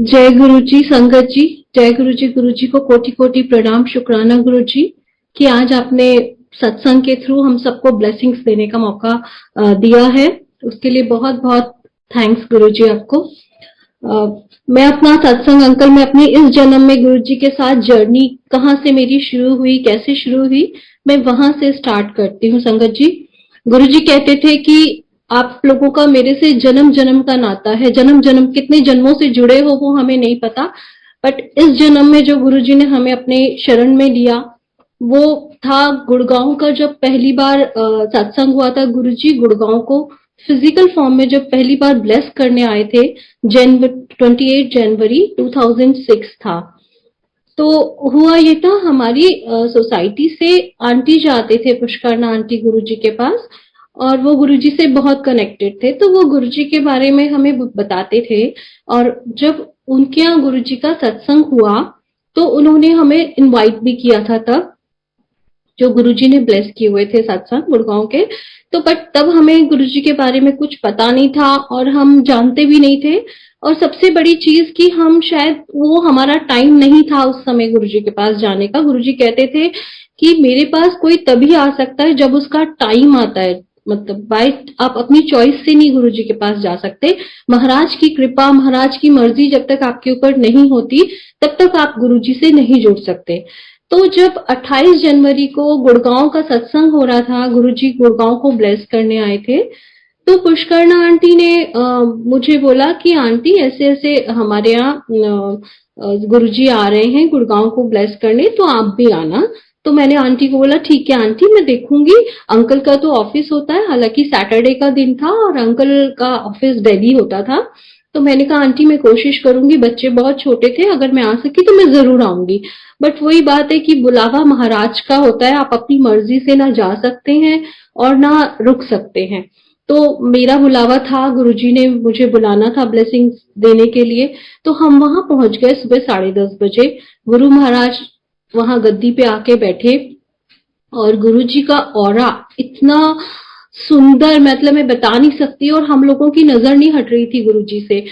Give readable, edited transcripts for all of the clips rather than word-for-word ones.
जय गुरु जी, संगत जी। जय गुरु जी। गुरु जी को कोटि कोटि प्रणाम, शुक्राना गुरु जी कि आज आपने सत्संग के थ्रू हम सबको ब्लेसिंग्स देने का मौका दिया है। उसके लिए बहुत बहुत थैंक्स गुरु जी आपको। मैं अपना सत्संग अंकल, मैं अपनी इस जन्म में गुरु जी के साथ जर्नी कहाँ से मेरी शुरू हुई, कैसे शुरू हुई, मैं वहां से स्टार्ट करती हूँ संगत जी। गुरु जी कहते थे कि आप लोगों का मेरे से जन्म जन्म का नाता है। जन्म जन्म कितने जन्मों से जुड़े हो वो हमें नहीं पता, बट इस जन्म में जो गुरु जी ने हमें अपने शरण में लिया वो था गुड़गांव का। जब पहली बार सत्संग हुआ था, गुरु जी गुड़गांव को फिजिकल फॉर्म में जब पहली बार ब्लेस करने आए थे, 28 जनवरी 2006 था। तो हुआ ये था, हमारी सोसाइटी से आंटी जाते थे, पुष्करना आंटी गुरुजी के पास, और वो गुरुजी से बहुत कनेक्टेड थे, तो वो गुरुजी के बारे में हमें बताते थे। और जब उनके यहाँ गुरुजी का सत्संग हुआ तो उन्होंने हमें इनवाइट भी किया था तब, जो गुरुजी ने ब्लेस किए हुए थे सत्संग गुड़गांव के। तो बट तब हमें गुरुजी के बारे में कुछ पता नहीं था और हम जानते भी नहीं थे। और सबसे बड़ी चीज कि हम शायद वो हमारा टाइम नहीं था उस समय गुरुजी के पास जाने का। गुरुजी कहते थे कि मेरे पास कोई तभी आ सकता है जब उसका टाइम आता है, मतलब बाय आप अपनी चॉइस से नहीं गुरुजी के पास जा सकते। महाराज की कृपा, महाराज की मर्जी जब तक आपके ऊपर नहीं होती तब तक आप गुरुजी से नहीं जुड़ सकते। तो जब 28 जनवरी को गुड़गांव का सत्संग हो रहा था, गुरुजी गुड़गांव को ब्लेस करने आए थे, तो पुष्करना आंटी ने मुझे बोला कि आंटी ऐसे ऐसे हमारे यहाँ गुरुजी आ रहे हैं गुड़गांव को ब्लेस करने, तो आप भी आना। तो मैंने आंटी को बोला ठीक है आंटी, मैं देखूंगी। अंकल का तो ऑफिस होता है, हालांकि सैटरडे का दिन था और अंकल का ऑफिस दिल्ली होता था। तो मैंने कहा आंटी मैं कोशिश करूंगी, बच्चे बहुत छोटे थे, अगर मैं आ सकी तो मैं जरूर आऊंगी। बट वही बात है कि बुलावा महाराज का होता है, आप अपनी मर्जी से ना जा सकते हैं और ना रुक सकते हैं। तो मेरा बुलावा था, गुरुजी ने मुझे बुलाना था ब्लेसिंग्स देने के लिए। तो हम वहां पहुंच गए सुबह 10:30 बजे। गुरु महाराज वहां गद्दी पे आके बैठे और गुरुजी का ऑरा इतना सुंदर, मतलब मैं बता नहीं सकती, और हम लोगों की नजर नहीं हट रही थी गुरुजी से।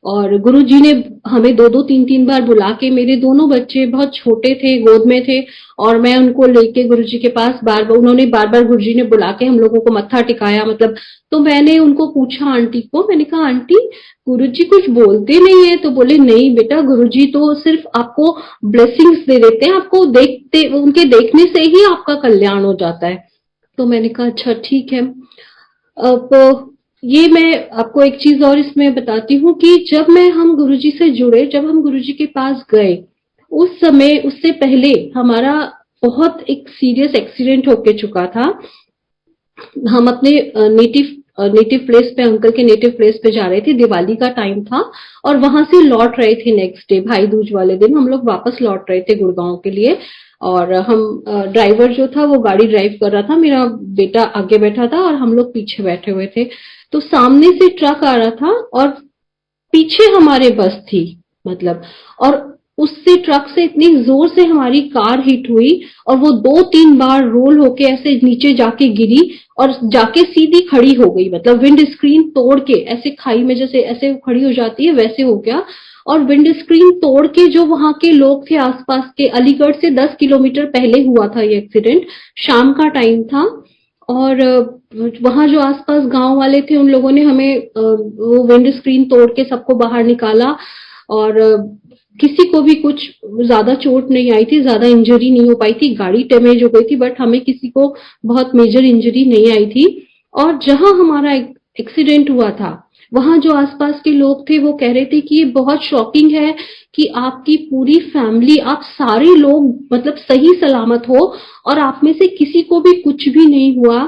और गुरुजी ने हमें दो दो तीन तीन बार बुला के, मेरे दोनों बच्चे बहुत छोटे थे, गोद में थे, और मैं उनको लेके गुरुजी के पास बार बार, उन्होंने बार बार गुरुजी ने बुला के हम लोगों को मत्था टिकाया, मतलब। तो मैंने उनको पूछा आंटी को, मैंने कहा आंटी गुरुजी कुछ बोलते नहीं है? तो बोले नहीं बेटा, गुरुजी तो सिर्फ आपको ब्लेसिंग्स दे देते हैं, आपको देखते, उनके देखने से ही आपका कल्याण हो जाता है। तो मैंने कहा अच्छा ठीक है। अब ये मैं आपको एक चीज और इसमें बताती हूँ कि जब मैं हम गुरुजी से जुड़े, जब हम गुरुजी के पास गए, उस समय, उससे पहले हमारा बहुत एक सीरियस एक्सीडेंट होके चुका था। हम अपने नेटिव प्लेस पे, अंकल के नेटिव प्लेस पे जा रहे थे, दिवाली का टाइम था, और वहां से लौट रहे थे नेक्स्ट डे, भाई दूज वाले दिन हम लोग वापस लौट रहे थे गुड़गांव के लिए। और हम ड्राइवर जो था वो गाड़ी ड्राइव कर रहा था, मेरा बेटा आगे बैठा था और हम लोग पीछे बैठे हुए थे। तो सामने से ट्रक आ रहा था और पीछे हमारे बस थी, मतलब। और उससे, ट्रक से इतनी जोर से हमारी कार हिट हुई और वो 2-3 बार रोल होके ऐसे नीचे जाके गिरी और जाके सीधी खड़ी हो गई, मतलब विंड स्क्रीन तोड़ के, ऐसे खाई में जैसे ऐसे खड़ी हो जाती है वैसे हो गया। और विंड स्क्रीन तोड़ के, जो वहां के लोग थे आसपास के, अलीगढ़ से 10 किलोमीटर पहले हुआ था ये एक्सीडेंट, शाम का टाइम था। और वहां जो आसपास गांव वाले थे उन लोगों ने हमें वो विंड स्क्रीन तोड़ के सबको बाहर निकाला। और किसी को भी कुछ ज्यादा चोट नहीं आई थी, ज्यादा इंजरी नहीं हो पाई थी, गाड़ी डैमेज हो गई थी बट हमें किसी को बहुत मेजर इंजरी नहीं आई थी। और जहां हमारा एक्सीडेंट हुआ था वहां जो आसपास के लोग थे वो कह रहे थे कि ये बहुत शॉकिंग है कि आपकी पूरी फैमिली, आप सारे लोग मतलब सही सलामत हो और आप में से किसी को भी कुछ भी नहीं हुआ।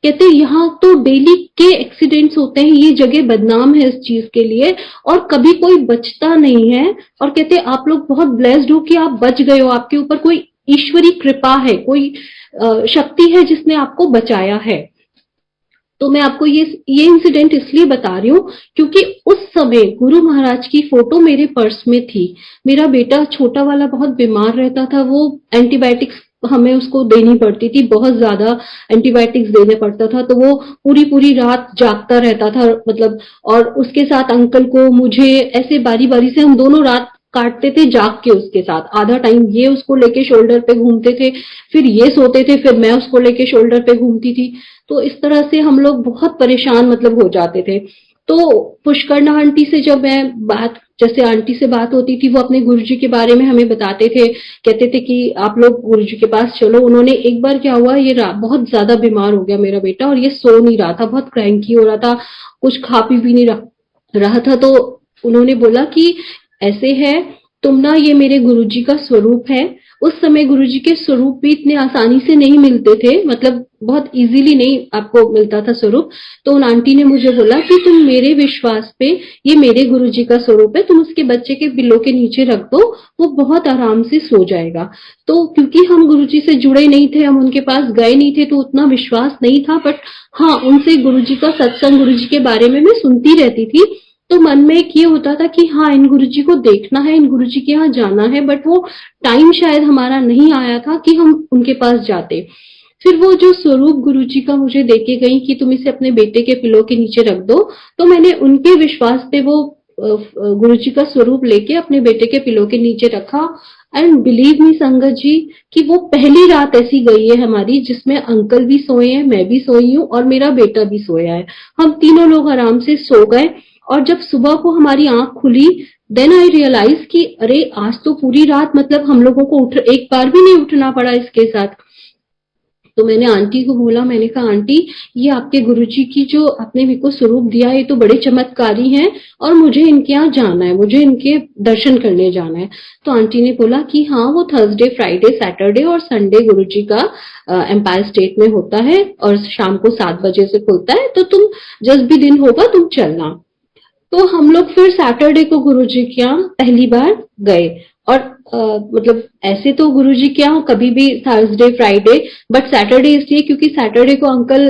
कहते यहाँ तो डेली के एक्सीडेंट्स होते हैं, ये जगह बदनाम है इस चीज के लिए और कभी कोई बचता नहीं है। और कहते आप लोग बहुत ब्लेस्ड हो कि आप बच गए हो, आपके ऊपर कोई ईश्वरी कृपा है, कोई शक्ति है जिसने आपको बचाया है। तो मैं आपको ये इंसिडेंट इसलिए बता रही हूँ क्योंकि उस समय गुरु महाराज की फोटो मेरे पर्स में थी। मेरा बेटा छोटा वाला बहुत बीमार रहता था, वो एंटीबायोटिक्स हमें उसको देनी पड़ती थी, बहुत ज्यादा एंटीबायोटिक्स देने पड़ता था, तो वो पूरी पूरी रात जागता रहता था, मतलब। और उसके साथ अंकल को, मुझे, ऐसे बारी बारी से हम दोनों रात काटते थे जाग के उसके साथ। आधा टाइम ये उसको लेके शोल्डर पे घूमते थे, फिर ये सोते थे, फिर मैं उसको लेके शोल्डर पे घूमती थी। तो इस तरह से हम लोग बहुत परेशान मतलब हो जाते थे। तो पुष्करना आंटी से जब मैं बात, जैसे आंटी से बात होती थी, वो अपने गुरुजी के बारे में हमें बताते थे, कहते थे कि आप लोग गुरुजी के पास चलो। उन्होंने एक बार, क्या हुआ, ये बहुत ज्यादा बीमार हो गया मेरा बेटा, और ये सो नहीं रहा था, बहुत क्रैंकी हो रहा था, कुछ खा पी भी नहीं रहा था। तो उन्होंने बोला कि ऐसे है, तुम ना, ये मेरे गुरुजी का स्वरूप है। उस समय गुरुजी के स्वरूप भी इतने आसानी से नहीं मिलते थे, मतलब बहुत इजीली नहीं आपको मिलता था स्वरूप। तो उन आंटी ने मुझे बोला कि तुम मेरे विश्वास पे, ये मेरे गुरुजी का स्वरूप है, तुम उसके बच्चे के पिल्लो के नीचे रख दो, वो बहुत आराम से सो जाएगा। तो क्योंकि हम गुरुजी से जुड़े नहीं थे, हम उनके पास गए नहीं थे, तो उतना विश्वास नहीं था। बट हाँ, उनसे गुरुजी का सत्संग, गुरुजी के बारे में मैं सुनती रहती थी। तो मन में एक ये होता था कि हाँ, इन गुरुजी को देखना है, इन गुरुजी के यहाँ जाना है, बट वो टाइम शायद हमारा नहीं आया था कि हम उनके पास जाते। फिर वो जो स्वरूप गुरुजी का मुझे देके गई कि तुम इसे अपने बेटे के पिलो के नीचे रख दो, तो मैंने उनके विश्वास पे वो गुरुजी का स्वरूप लेके अपने बेटे के पिलो के नीचे रखा। एंड बिलीव मी संगत जी, कि वो पहली रात ऐसी गई है हमारी जिसमें अंकल भी सोए हैं, मैं भी सोई हूँ, और मेरा बेटा भी सोया है। हम तीनों लोग आराम से सो गए। और जब सुबह को हमारी आंख खुली, देन आई रियलाइज कि अरे, आज तो पूरी रात मतलब हम लोगों को एक बार भी नहीं उठना पड़ा इसके साथ। तो मैंने आंटी को बोला, मैंने कहा आंटी, ये आपके गुरुजी की जो आपने मेरे को स्वरूप दिया है, ये तो बड़े चमत्कारी हैं, और मुझे इनके यहाँ जाना है, मुझे इनके दर्शन करने जाना है। तो आंटी ने बोला कि हाँ, वो थर्सडे, फ्राइडे, सैटरडे और संडे गुरुजी का एम्पायर स्टेट में होता है, और शाम को 7 बजे से खुलता है, तो तुम जिस भी दिन होगा तुम चलना। तो हम लोग फिर सैटरडे को गुरुजी के यहाँ पहली बार गए। और मतलब ऐसे तो गुरुजी के यहाँ कभी भी थर्सडे, फ्राइडे, बट सैटरडे इसलिए क्योंकि सैटरडे को अंकल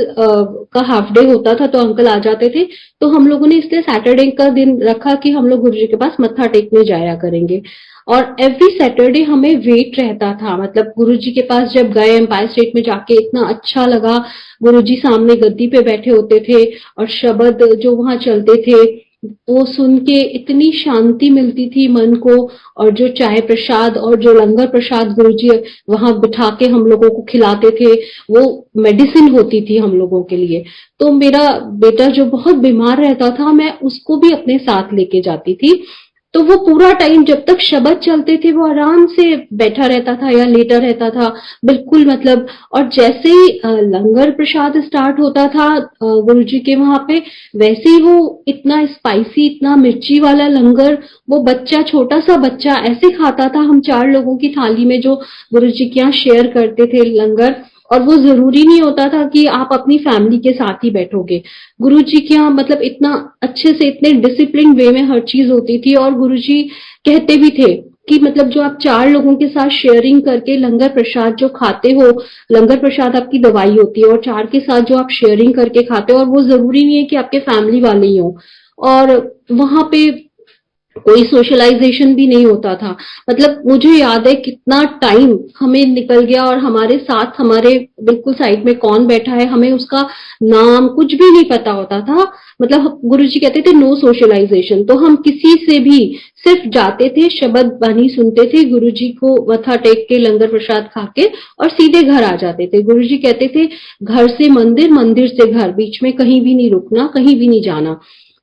का हाफ डे होता था, तो अंकल आ जाते थे। तो हम लोगों ने इसलिए सैटरडे का दिन रखा कि हम लोग गुरुजी के पास मत्था टेकने जाया करेंगे। और एवरी सैटरडे हमें वेट रहता था, मतलब गुरुजी के पास जब गए, एम्पायर स्टेट में जाके इतना अच्छा लगा। गुरुजी सामने गद्दी पे बैठे होते थे, और शब्द जो वहां चलते थे, वो सुन के इतनी शांति मिलती थी मन को। और जो चाय प्रसाद और जो लंगर प्रसाद गुरुजी वहां बिठा के हम लोगों को खिलाते थे, वो मेडिसिन होती थी हम लोगों के लिए। तो मेरा बेटा जो बहुत बीमार रहता था, मैं उसको भी अपने साथ लेके जाती थी। तो वो पूरा टाइम जब तक शब्द चलते थे, वो आराम से बैठा रहता था या लेटा रहता था, बिल्कुल मतलब। और जैसे ही लंगर प्रसाद स्टार्ट होता था गुरुजी के वहां पे, वैसे ही वो इतना स्पाइसी, इतना मिर्ची वाला लंगर, वो बच्चा, छोटा सा बच्चा ऐसे खाता था। हम 4 लोगों की थाली में जो गुरुजी के यहाँ शेयर करते थे लंगर, और वो जरूरी नहीं होता था कि आप अपनी फैमिली के साथ ही बैठोगे। गुरुजी के यहाँ मतलब इतना अच्छे से, इतने डिसिप्लिन वे में हर चीज होती थी। और गुरुजी कहते भी थे कि मतलब जो आप 4 लोगों के साथ शेयरिंग करके लंगर प्रसाद जो खाते हो, लंगर प्रसाद आपकी दवाई होती है, और 4 के साथ जो आप शेयरिंग करके खाते हो, और वो जरूरी नहीं है कि आपके फैमिली वाले ही हो। और वहां पे कोई सोशलाइजेशन भी नहीं होता था। मतलब मुझे याद है कितना टाइम हमें निकल गया, और हमारे साथ, हमारे बिल्कुल साइड में कौन बैठा है, हमें उसका नाम कुछ भी नहीं पता होता था। मतलब गुरुजी कहते थे नो सोशलाइजेशन, तो हम किसी से भी सिर्फ जाते थे, शब्द बानी सुनते थे, गुरुजी को मत्था टेक के, लंगर प्रसाद खा के, और सीधे घर आ जाते थे। गुरुजी कहते थे घर से मंदिर, मंदिर से घर, बीच में कहीं भी नहीं रुकना, कहीं भी नहीं जाना।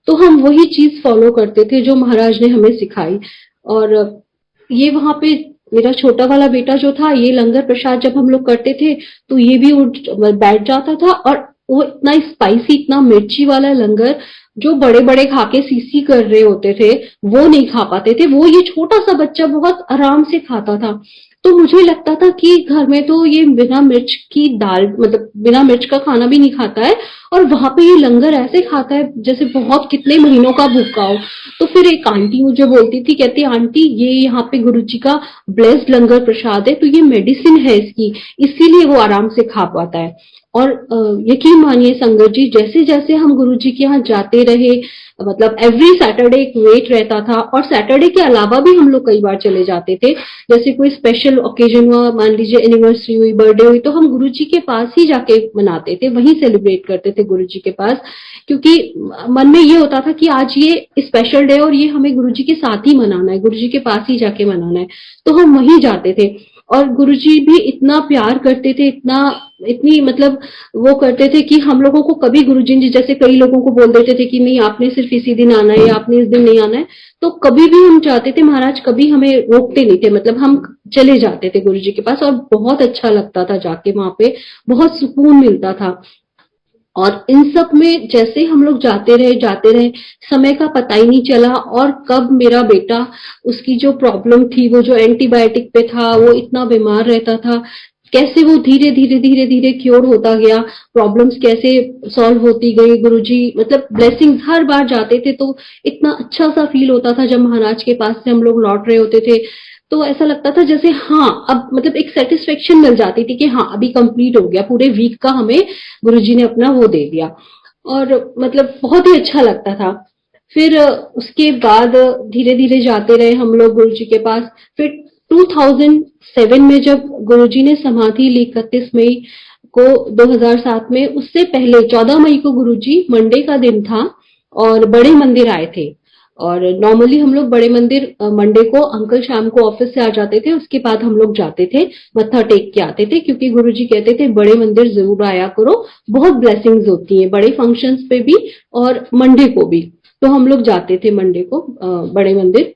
तो हम वही चीज फॉलो करते थे जो महाराज ने हमें सिखाई। और ये वहां पे मेरा छोटा वाला बेटा जो था, ये लंगर प्रसाद जब हम लोग करते थे, तो ये भी उठ बैठ जाता था। और वो इतना स्पाइसी, इतना मिर्ची वाला लंगर, जो बड़े बड़े खा के सीसी कर रहे होते थे, वो नहीं खा पाते थे। वो ये छोटा सा बच्चा बहुत आराम से खाता था। तो मुझे लगता था कि घर में तो ये बिना मिर्च की दाल, मतलब बिना मिर्च का खाना भी नहीं खाता है, और वहां पे ये लंगर ऐसे खाता है जैसे बहुत कितने महीनों का भूखा हो। तो फिर एक आंटी मुझे बोलती थी, कहती आंटी, ये यहाँ पे गुरुजी का ब्लेस्ड लंगर प्रसाद है, तो ये मेडिसिन है इसकी, इसीलिए वो आराम से खा पाता है। और यकीन मानिए संगत जी, जैसे जैसे हम गुरुजी के यहाँ जाते रहे, मतलब एवरी सैटरडे एक वेट रहता था, और सैटरडे के अलावा भी हम लोग कई बार चले जाते थे। जैसे कोई स्पेशल ओकेजन हुआ, मान लीजिए एनिवर्सरी हुई, बर्थडे हुई, तो हम गुरुजी के पास ही जाके मनाते थे, वहीं सेलिब्रेट करते थे गुरुजी के पास, क्योंकि मन में ये होता था कि आज ये स्पेशल डे और ये हमें गुरुजी के साथ ही मनाना है, गुरुजी के पास ही जाके मनाना है, तो हम वहीं जाते थे। और गुरुजी भी इतना प्यार करते थे, इतना इतनी मतलब वो करते थे कि हम लोगों को कभी गुरुजी जी, जैसे कई लोगों को बोल देते थे कि नहीं आपने सिर्फ इसी दिन आना है या आपने इस दिन नहीं आना है, तो कभी भी हम चाहते थे, महाराज कभी हमें रोकते नहीं थे, मतलब हम चले जाते थे गुरुजी के पास, और बहुत अच्छा लगता था जाके वहां पे, बहुत सुकून मिलता था। और इन सब में जैसे हम लोग जाते रहे, समय का पता ही नहीं चला, और कब मेरा बेटा, उसकी जो प्रॉब्लम थी, वो जो एंटीबायोटिक पे था, वो इतना बीमार रहता था, कैसे वो धीरे धीरे धीरे धीरे क्योर होता गया, प्रॉब्लम्स कैसे सॉल्व होती गई, गुरुजी मतलब ब्लेसिंग्स, हर बार जाते थे तो इतना अच्छा सा फील होता था जब महाराज के पास से हम लोग लौट रहे होते थे, तो ऐसा लगता था जैसे हाँ अब मतलब एक सेटिस्फेक्शन मिल जाती थी कि हाँ अभी कंप्लीट हो गया, पूरे वीक का हमें गुरुजी ने अपना वो दे दिया, और मतलब बहुत ही अच्छा लगता था। फिर उसके बाद धीरे धीरे जाते रहे हम लोग गुरुजी के पास। फिर 2007 में जब गुरुजी ने समाधि ली 31 मई को 2007 में, उससे पहले 14 मई को गुरुजी, मंडे का दिन था, और बड़े मंदिर आए थे। और नॉर्मली हम लोग बड़े मंदिर मंडे को, अंकल शाम को ऑफिस से आ जाते थे, उसके बाद हम लोग जाते थे, मत्था टेक के आते थे, क्योंकि गुरुजी कहते थे बड़े मंदिर जरूर आया करो, बहुत ब्लेसिंग्स होती हैं बड़े फंक्शंस पे भी और मंडे को भी। तो हम लोग जाते थे मंडे को बड़े मंदिर।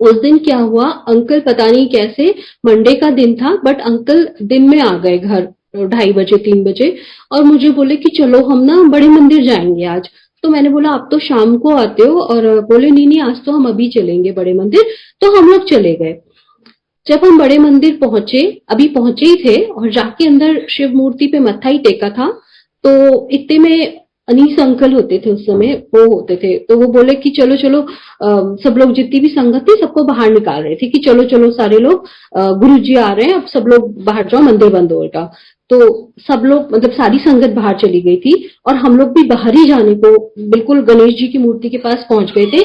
उस दिन क्या हुआ, अंकल पता नहीं कैसे, मंडे का दिन था बट अंकल दिन में आ गए घर 2:30 बजे 3 बजे, और मुझे बोले कि चलो हम ना बड़े मंदिर जाएंगे आज। तो मैंने बोला आप तो शाम को आते हो, और बोले नहीं नहीं आज तो हम अभी चलेंगे बड़े मंदिर। तो हम लोग चले गए। जब हम बड़े मंदिर पहुंचे, अभी पहुंचे ही थे, और जाके अंदर शिव मूर्ति पे मत्था ही टेका था, तो इतने में अनीस अंकल होते थे उस समय, वो होते थे, तो वो बोले कि चलो चलो, सब लोग जितनी भी संगत थी सबको बाहर निकाल रहे थे कि चलो चलो सारे लोग, गुरु जी आ रहे हैं, अब सब लोग बाहर जाओ, मंदिर बंद होगा। तो सब लोग मतलब सारी संगत बाहर चली गई थी, और हम लोग भी बाहर ही जाने को बिल्कुल गणेश जी की मूर्ति के पास पहुंच गए थे।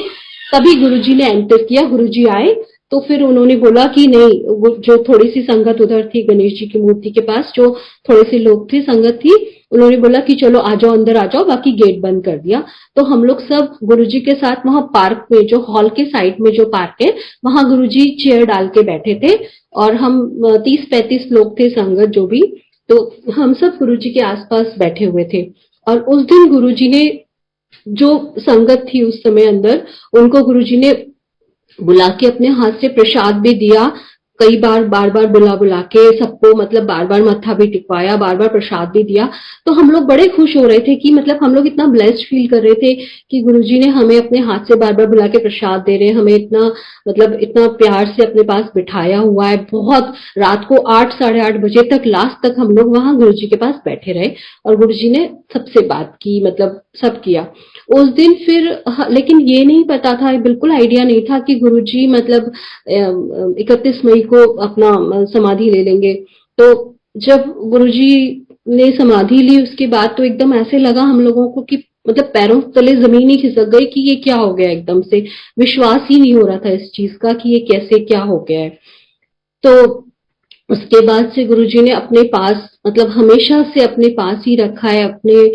तभी गुरुजी ने एंटर किया, गुरुजी आए, तो फिर उन्होंने बोला कि नहीं, जो थोड़ी सी संगत उधर थी गणेश जी की मूर्ति के पास, जो थोड़े से लोग थे, संगत थी, उन्होंने बोला कि चलो आ जाओ अंदर आ जाओ, बाकी गेट बंद कर दिया। तो हम लोग सब गुरुजी के साथ वहां पार्क में, जो हॉल के साइड में जो पार्क है, वहां गुरुजी चेयर डाल के बैठे थे, और हम 30-35 लोग थे संगत जो भी, तो हम सब गुरुजी के आसपास बैठे हुए थे। और उस दिन गुरुजी ने, जो संगत थी उस समय अंदर, उनको गुरुजी ने बुला के अपने हाथ से प्रसाद भी दिया, कई बार बार बार बुला बुला के सबको, मतलब बार बार मत्था भी टिकवाया, बार बार प्रसाद भी दिया। तो हम लोग बड़े खुश हो रहे थे कि मतलब हम लोग इतना ब्लेस्ड फील कर रहे थे कि गुरुजी ने हमें अपने हाथ से बार बार बुला के प्रसाद दे रहे हैं, हमें इतना मतलब इतना प्यार से अपने पास बिठाया हुआ है। बहुत रात को 8-8:30 बजे तक, लास्ट तक हम लोग वहां गुरुजी के पास बैठे रहे, और गुरुजी ने सबसे बात की, मतलब सब किया उस दिन। फिर लेकिन ये नहीं पता था, बिल्कुल आइडिया नहीं था कि गुरुजी मतलब 31 मई को अपना समाधि ले लेंगे। तो जब गुरुजी ने समाधि ली उसके बाद, तो एकदम ऐसे लगा हम लोगों को कि मतलब पैरों तले जमीन ही खिसक गई कि ये क्या हो गया, एकदम से विश्वास ही नहीं हो रहा था इस चीज का कि ये कैसे क्या हो गया है। तो उसके बाद से गुरुजी ने अपने पास, मतलब हमेशा से अपने पास ही रखा है, अपने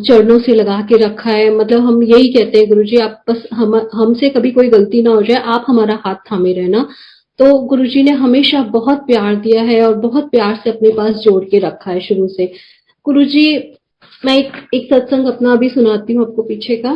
चरणों से लगा के रखा है। मतलब हम यही कहते हैं गुरुजी आप बस हमसे कभी कोई गलती ना हो जाए, आप हमारा हाथ थामे रहना। तो गुरुजी ने हमेशा बहुत प्यार दिया है, और बहुत प्यार से अपने पास जोड़ के रखा है शुरू से। गुरुजी, मैं एक सत्संग अपना अभी सुनाती हूँ आपको पीछे का।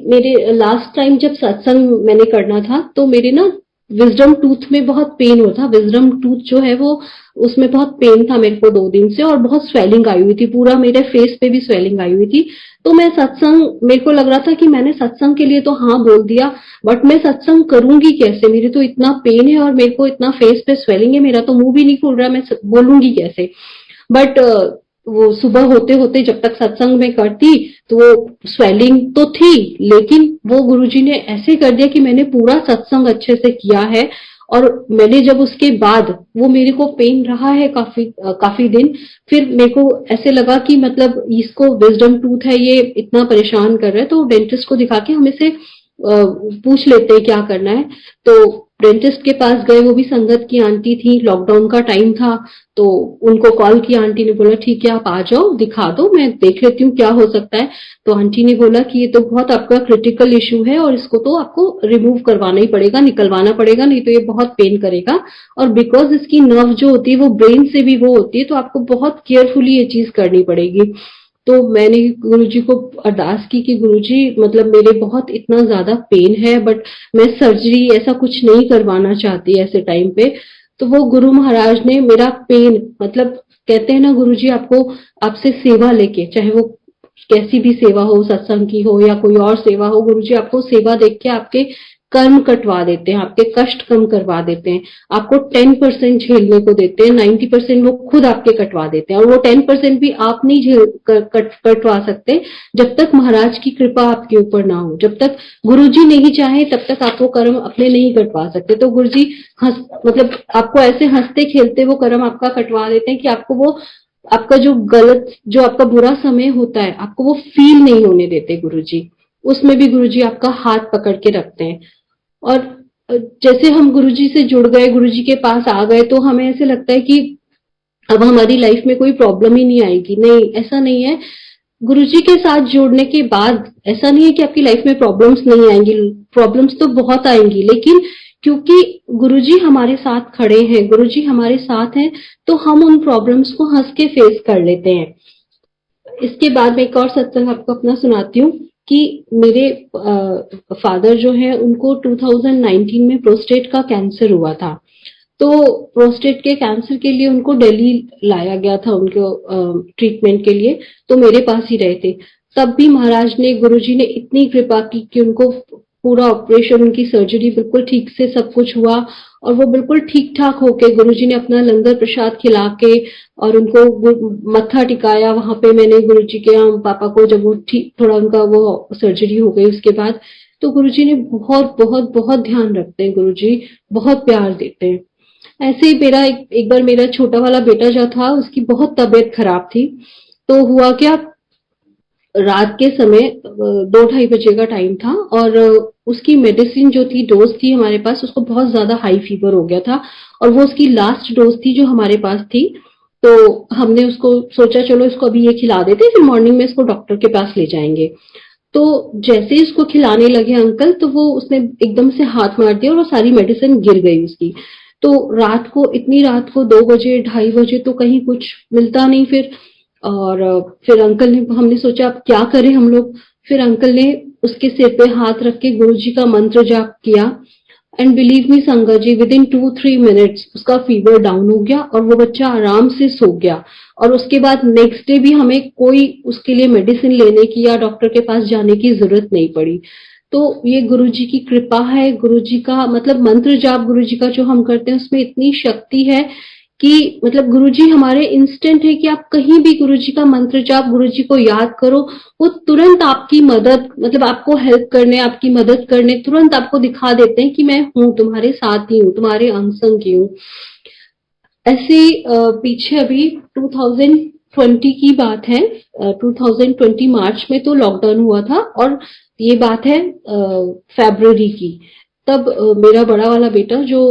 मेरे लास्ट टाइम जब सत्संग मैंने करना था, तो मेरे ना विजडम टूथ में बहुत पेन होता, विजडम टूथ जो है वो, उसमें बहुत पेन था मेरे को 2 दिन से, और बहुत स्वेलिंग आई हुई थी, पूरा मेरे फेस पे भी स्वेलिंग आई हुई थी। तो मैं सत्संग, मेरे को लग रहा था कि मैंने सत्संग के लिए तो हाँ बोल दिया, बट मैं सत्संग करूंगी कैसे, मेरे तो इतना पेन है और मेरे को इतना फेस पे स्वेलिंग है, मेरा तो मुंह भी नहीं खुल रहा, मैं बोलूंगी कैसे। बट वो सुबह होते होते जब तक सत्संग में करती, तो वो स्वेलिंग तो थी, लेकिन वो गुरुजी ने ऐसे कर दिया कि मैंने पूरा सत्संग अच्छे से किया है, और मैंने जब उसके बाद वो मेरे को पेन रहा है काफी दिन, फिर मेरे को ऐसे लगा कि मतलब इसको विजडम टूथ है, ये इतना परेशान कर रहा है, तो डेंटिस्ट को दिखा के हम इसे पूछ लेते हैं क्या करना है। तो डेंटिस्ट के पास गए, वो भी संगत की आंटी थी, लॉकडाउन का टाइम था, तो उनको कॉल किया, आंटी ने बोला ठीक है आप आ जाओ दिखा दो, मैं देख लेती हूँ क्या हो सकता है। तो आंटी ने बोला कि ये तो बहुत आपका क्रिटिकल इशू है और इसको तो आपको रिमूव करवाना ही पड़ेगा, निकलवाना पड़ेगा, नहीं तो ये बहुत पेन करेगा। और बिकॉज इसकी नर्व जो होती है वो ब्रेन से भी वो होती है, तो आपको बहुत केयरफुली ये चीज करनी पड़ेगी। तो मैंने गुरुजी को अरदास की कि गुरुजी मतलब मेरे बहुत इतना ज्यादा पेन है, बट मैं सर्जरी ऐसा कुछ नहीं करवाना चाहती ऐसे टाइम पे। तो वो गुरु महाराज ने मेरा पेन मतलब, कहते हैं ना गुरुजी आपको, आपसे सेवा लेके, चाहे वो कैसी भी सेवा हो, सत्संग की हो या कोई और सेवा हो, गुरुजी आपको सेवा देख के आपके कर्म कटवा देते हैं, आपके कष्ट कम करवा देते हैं, आपको 10% झेलने को देते हैं, 90% वो खुद आपके कटवा देते हैं। और वो 10% भी आप नहीं कटवा सकते जब तक महाराज की कृपा आपके ऊपर ना हो, जब तक गुरुजी नहीं चाहे तब तक आप वो कर्म अपने नहीं कटवा सकते। तो गुरुजी मतलब आपको ऐसे हंसते खेलते वो कर्म आपका कटवा देते हैं कि आपको वो आपका जो गलत, जो आपका बुरा समय होता है, आपको वो फील नहीं होने देते गुरुजी। उसमें भी गुरुजी आपका हाथ पकड़ के रखते हैं। और जैसे हम गुरुजी से जुड़ गए, गुरुजी के पास आ गए, तो हमें ऐसे लगता है कि अब हमारी लाइफ में कोई प्रॉब्लम ही नहीं आएगी। नहीं, ऐसा नहीं है। गुरुजी के साथ जुड़ने के बाद ऐसा नहीं है कि आपकी लाइफ में प्रॉब्लम्स नहीं आएंगी, प्रॉब्लम्स तो बहुत आएंगी, लेकिन क्योंकि गुरुजी हमारे साथ खड़े हैं, गुरुजी हमारे साथ हैं, तो हम उन प्रॉब्लम्स को हंस के फेस कर लेते हैं। इसके बाद मैं एक और सत्संग आपको अपना सुनाती हूँ कि मेरे फादर जो है उनको 2019 में प्रोस्टेट का कैंसर हुआ था। तो प्रोस्टेट के कैंसर के लिए उनको दिल्ली लाया गया था उनको ट्रीटमेंट के लिए, तो मेरे पास ही रहे थे। तब भी महाराज ने, गुरुजी ने इतनी कृपा की कि उनको पूरा ऑपरेशन, उनकी सर्जरी बिल्कुल ठीक से सब कुछ हुआ, और वो बिल्कुल ठीक ठाक होके गुरुजी ने अपना लंगर प्रसाद खिला के और उनको मत्था टिकाया वहां पे। मैंने गुरुजी के यहाँ पापा को, जब वो ठीक थोड़ा उनका वो सर्जरी हो गई उसके बाद, तो गुरुजी ने बहुत बहुत बहुत ध्यान रखते हैं, गुरुजी बहुत प्यार देते हैं। ऐसे ही मेरा एक बार मेरा छोटा वाला बेटा जो था उसकी बहुत तबीयत खराब थी। तो हुआ क्या, रात के समय 2-2:30 बजे का टाइम था, और उसकी मेडिसिन जो थी, डोज थी हमारे पास, उसको बहुत ज्यादा हाई फीवर हो गया था, और वो उसकी लास्ट डोज थी जो हमारे पास थी। तो हमने उसको सोचा चलो इसको अभी ये खिला देते, फिर मॉर्निंग में इसको डॉक्टर के पास ले जाएंगे। तो जैसे ही उसको खिलाने लगे अंकल, तो वो उसने एकदम से हाथ मार दिया और वो सारी मेडिसिन गिर गई उसकी। तो रात को, इतनी रात को 2 बजे 2:30 बजे तो कहीं कुछ मिलता नहीं फिर। और फिर अंकल ने, हमने सोचा अब क्या करें हम लोग। फिर अंकल ने उसके सिर पे हाथ रख के गुरुजी का मंत्र जाप किया, एंड बिलीव मी संगत जी, विद इन 2-3 मिनट्स उसका फीवर डाउन हो गया और वो बच्चा आराम से सो गया। और उसके बाद नेक्स्ट डे भी हमें कोई उसके लिए मेडिसिन लेने की या डॉक्टर के पास जाने की जरूरत नहीं पड़ी। तो ये गुरुजी की कृपा है, गुरुजी का मतलब मंत्र जाप गुरुजी का जो हम करते हैं उसमें इतनी शक्ति है कि मतलब गुरुजी हमारे इंस्टेंट है कि आप कहीं भी गुरुजी का मंत्र जाप, गुरुजी को याद करो, वो तुरंत आपकी मदद, मतलब आपको हेल्प करने, आपकी मदद करने तुरंत आपको दिखा देते हैं कि मैं हूँ, तुम्हारे साथ ही हूँ, तुम्हारे अंग संग ही हूँ। ऐसे पीछे अभी 2020 की बात है, 2020 मार्च में तो लॉकडाउन हुआ था, और ये बात है फरवरी की। तब मेरा बड़ा वाला बेटा जो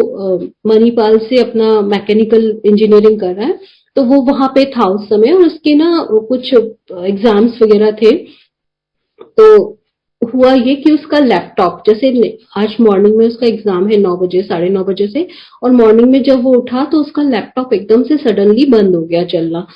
मणिपाल से अपना मैकेनिकल इंजीनियरिंग कर रहा है, तो वो वहां पे था उस समय, और उसके ना कुछ एग्जाम्स वगैरह थे। तो हुआ ये कि उसका लैपटॉप, जैसे आज मॉर्निंग में उसका एग्जाम है 9 बजे, 9:30 बजे से, और मॉर्निंग में जब वो उठा तो उसका लैपटॉप एकदम से सडनली बंद हो गया चलना।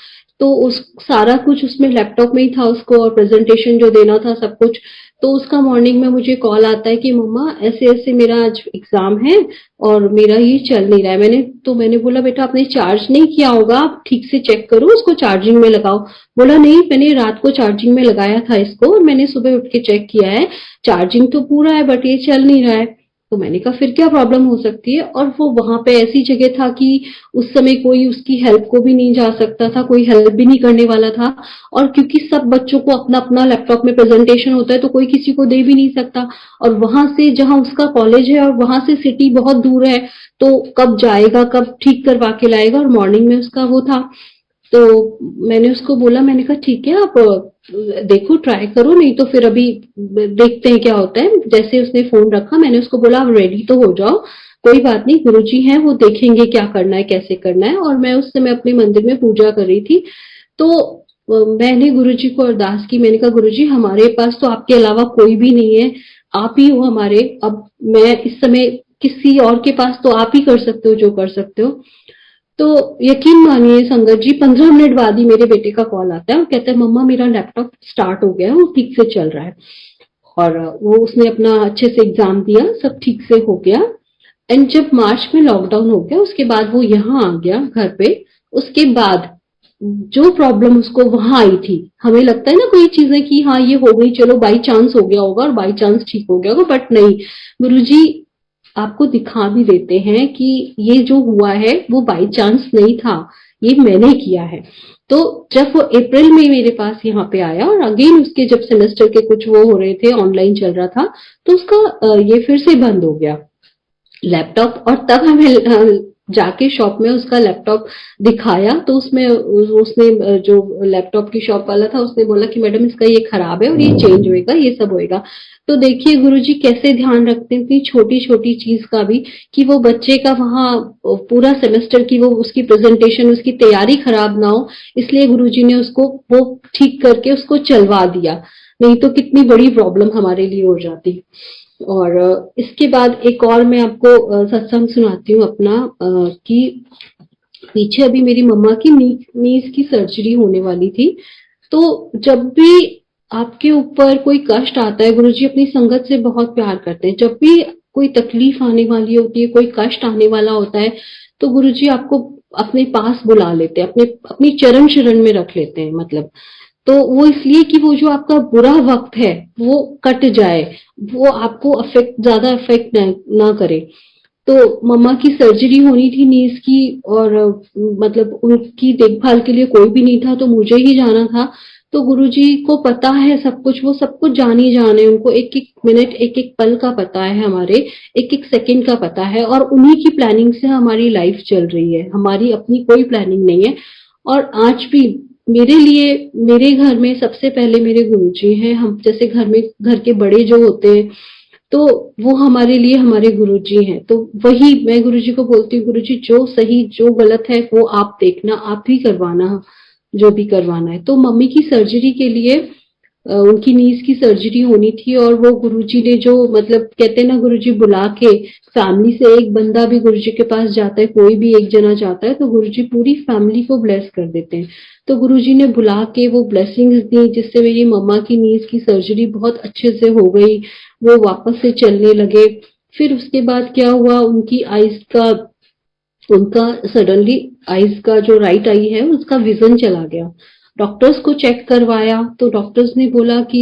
तो उस सारा कुछ उसमें लैपटॉप में ही था उसको, और प्रेजेंटेशन जो देना था सब कुछ। तो उसका मॉर्निंग में मुझे कॉल आता है कि मम्मा ऐसे ऐसे मेरा आज एग्जाम है और मेरा ये चल नहीं रहा है। मैंने बोला बेटा आपने चार्ज नहीं किया होगा, आप ठीक से चेक करो, उसको चार्जिंग में लगाओ। बोला नहीं, मैंने रात को चार्जिंग में लगाया था इसको, और मैंने सुबह उठ के चेक किया है, चार्जिंग तो पूरा है बट ये चल नहीं रहा है। तो मैंने कहा फिर क्या प्रॉब्लम हो सकती है। और वो वहां पे ऐसी जगह था कि उस समय कोई उसकी हेल्प को भी नहीं जा सकता था, कोई हेल्प भी नहीं करने वाला था। और क्योंकि सब बच्चों को अपना अपना लैपटॉप में प्रेजेंटेशन होता है तो कोई किसी को दे भी नहीं सकता। और वहां से जहां उसका कॉलेज है और वहां से सिटी बहुत दूर है, तो कब जाएगा, कब ठीक करवा के लाएगा। और मॉर्निंग में उसका वो था। तो मैंने उसको बोला, मैंने कहा ठीक है, आप देखो, ट्राई करो, नहीं तो फिर अभी देखते हैं क्या होता है। जैसे उसने फोन रखा, मैंने उसको बोला आप रेडी तो हो जाओ, कोई बात नहीं, गुरुजी हैं, वो देखेंगे क्या करना है कैसे करना है। और मैं उस समय अपने मंदिर में पूजा कर रही थी। तो मैंने गुरुजी को अरदास की, मैंने कहा गुरुजी हमारे पास तो आपके अलावा कोई भी नहीं है, आप ही हो हमारे। अब मैं इस समय किसी और के पास, तो आप ही कर सकते हो जो कर सकते हो। तो यकीन मानिए संगत जी, 15 मिनट बाद ही मेरे बेटे का कॉल आता है और कहता है मम्मा मेरा लैपटॉप स्टार्ट हो गया है, वो ठीक से चल रहा है। और वो उसने अपना अच्छे से एग्जाम दिया, सब ठीक से हो गया। एंड जब मार्च में लॉकडाउन हो गया, उसके बाद वो यहाँ आ गया घर पे। उसके बाद जो प्रॉब्लम उसको वहां आई थी, हमें लगता है ना कोई चीजें कि हाँ ये हो गई, चलो बाई चांस हो गया होगा और बाई चांस ठीक हो गया होगा, बट नहीं, गुरुजी आपको दिखा भी देते हैं कि ये जो हुआ है वो बाई चांस नहीं था, ये मैंने किया है। तो जब वो अप्रैल में मेरे पास यहाँ पे आया और अगेन उसके जब सेमेस्टर के कुछ वो हो रहे थे, ऑनलाइन चल रहा था, तो उसका ये फिर से बंद हो गया लैपटॉप। और तब हमें जाके शॉप में उसका लैपटॉप दिखाया, तो उसमें उसने जो लैपटॉप की शॉप वाला था उसने बोला कि मैडम इसका ये खराब है और ये चेंज होएगा, ये सब होएगा। तो देखिए गुरुजी कैसे ध्यान रखते हैं इतनी छोटी छोटी चीज का भी, कि वो बच्चे का वहाँ पूरा सेमेस्टर की वो उसकी प्रेजेंटेशन, उसकी तैयारी खराब ना हो, इसलिए गुरुजी ने उसको वो ठीक करके उसको चलवा दिया, नहीं तो कितनी बड़ी प्रॉब्लम हमारे लिए हो जाती। और इसके बाद एक और मैं आपको सत्संग सुनाती हूँ अपना, कि पीछे अभी मेरी मम्मा की नीज की सर्जरी होने वाली थी। तो जब भी आपके ऊपर कोई कष्ट आता है, गुरुजी अपनी संगत से बहुत प्यार करते हैं। जब भी कोई तकलीफ आने वाली होती है, कोई कष्ट आने वाला होता है, तो गुरुजी आपको अपने पास बुला लेते हैं, अपने अपनी चरण शरण में रख लेते हैं। मतलब तो वो इसलिए कि वो जो आपका बुरा वक्त है वो कट जाए, वो आपको अफेक्ट ज्यादा अफेक्ट ना करे। तो मम्मा की सर्जरी होनी थी नीज की, और मतलब उनकी देखभाल के लिए कोई भी नहीं था, तो मुझे ही जाना था। तो गुरुजी को पता है सब कुछ, वो सब कुछ जान ही जाने, उनको एक एक मिनट एक एक पल का पता है, हमारे एक एक सेकंड का पता है। और उन्हीं की प्लानिंग से हमारी लाइफ चल रही है, हमारी अपनी कोई प्लानिंग नहीं है। और आज भी मेरे लिए, मेरे घर में सबसे पहले मेरे गुरुजी हैं। हम जैसे घर में घर के बड़े जो होते हैं, तो वो हमारे लिए हमारे गुरुजी हैं। तो वही मैं गुरुजी को बोलती हूँ, गुरुजी जो सही जो गलत है वो आप देखना, आप ही करवाना जो भी करवाना है। तो मम्मी की सर्जरी के लिए उनकी नीज की सर्जरी होनी थी, और वो गुरुजी ने जो, मतलब कहते हैं ना, गुरुजी बुला के, फैमिली से एक बंदा भी गुरुजी के पास जाता है, कोई भी एक जना जाता है, तो गुरुजी पूरी फैमिली को ब्लेस कर देते हैं। तो गुरुजी ने बुला के वो ब्लेसिंग्स दी, जिससे मेरी मम्मा की नीज की सर्जरी बहुत अच्छे से हो गई, वो वापस से चलने लगे। फिर उसके बाद क्या हुआ, उनकी आईज का, उनका सडनली आईज का जो राइट आई है उसका विजन चला गया। डॉक्टर्स को चेक करवाया तो डॉक्टर्स ने बोला कि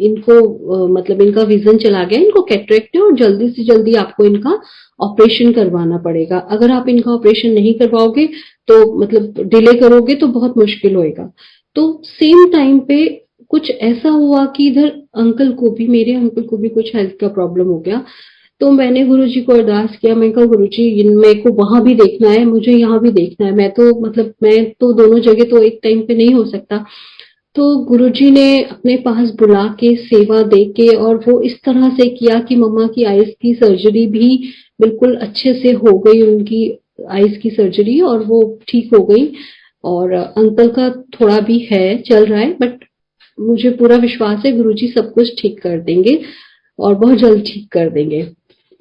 इनको मतलब इनका विजन चला गया, इनको कैटरेक्ट है और जल्दी से जल्दी आपको इनका ऑपरेशन करवाना पड़ेगा। अगर आप इनका ऑपरेशन नहीं करवाओगे, तो मतलब डिले करोगे तो बहुत मुश्किल होएगा। तो सेम टाइम पे कुछ ऐसा हुआ कि इधर अंकल को भी, मेरे अंकल को भी कुछ हेल्थ का प्रॉब्लम हो गया। तो मैंने गुरुजी को अरदास किया, मैं कहा गुरुजी मेरे को वहां भी देखना है, मुझे यहाँ भी देखना है, मैं तो मतलब मैं तो दोनों जगह तो एक टाइम पे नहीं हो सकता। तो गुरुजी ने अपने पास बुला के सेवा दे के, और वो इस तरह से किया कि मम्मा की आईज की सर्जरी भी बिल्कुल अच्छे से हो गई, उनकी आईज की सर्जरी, और वो ठीक हो गई। और अंकल का थोड़ा भी है, चल रहा है, बट मुझे पूरा विश्वास है गुरुजी सब कुछ ठीक कर देंगे, और बहुत जल्द ठीक कर देंगे।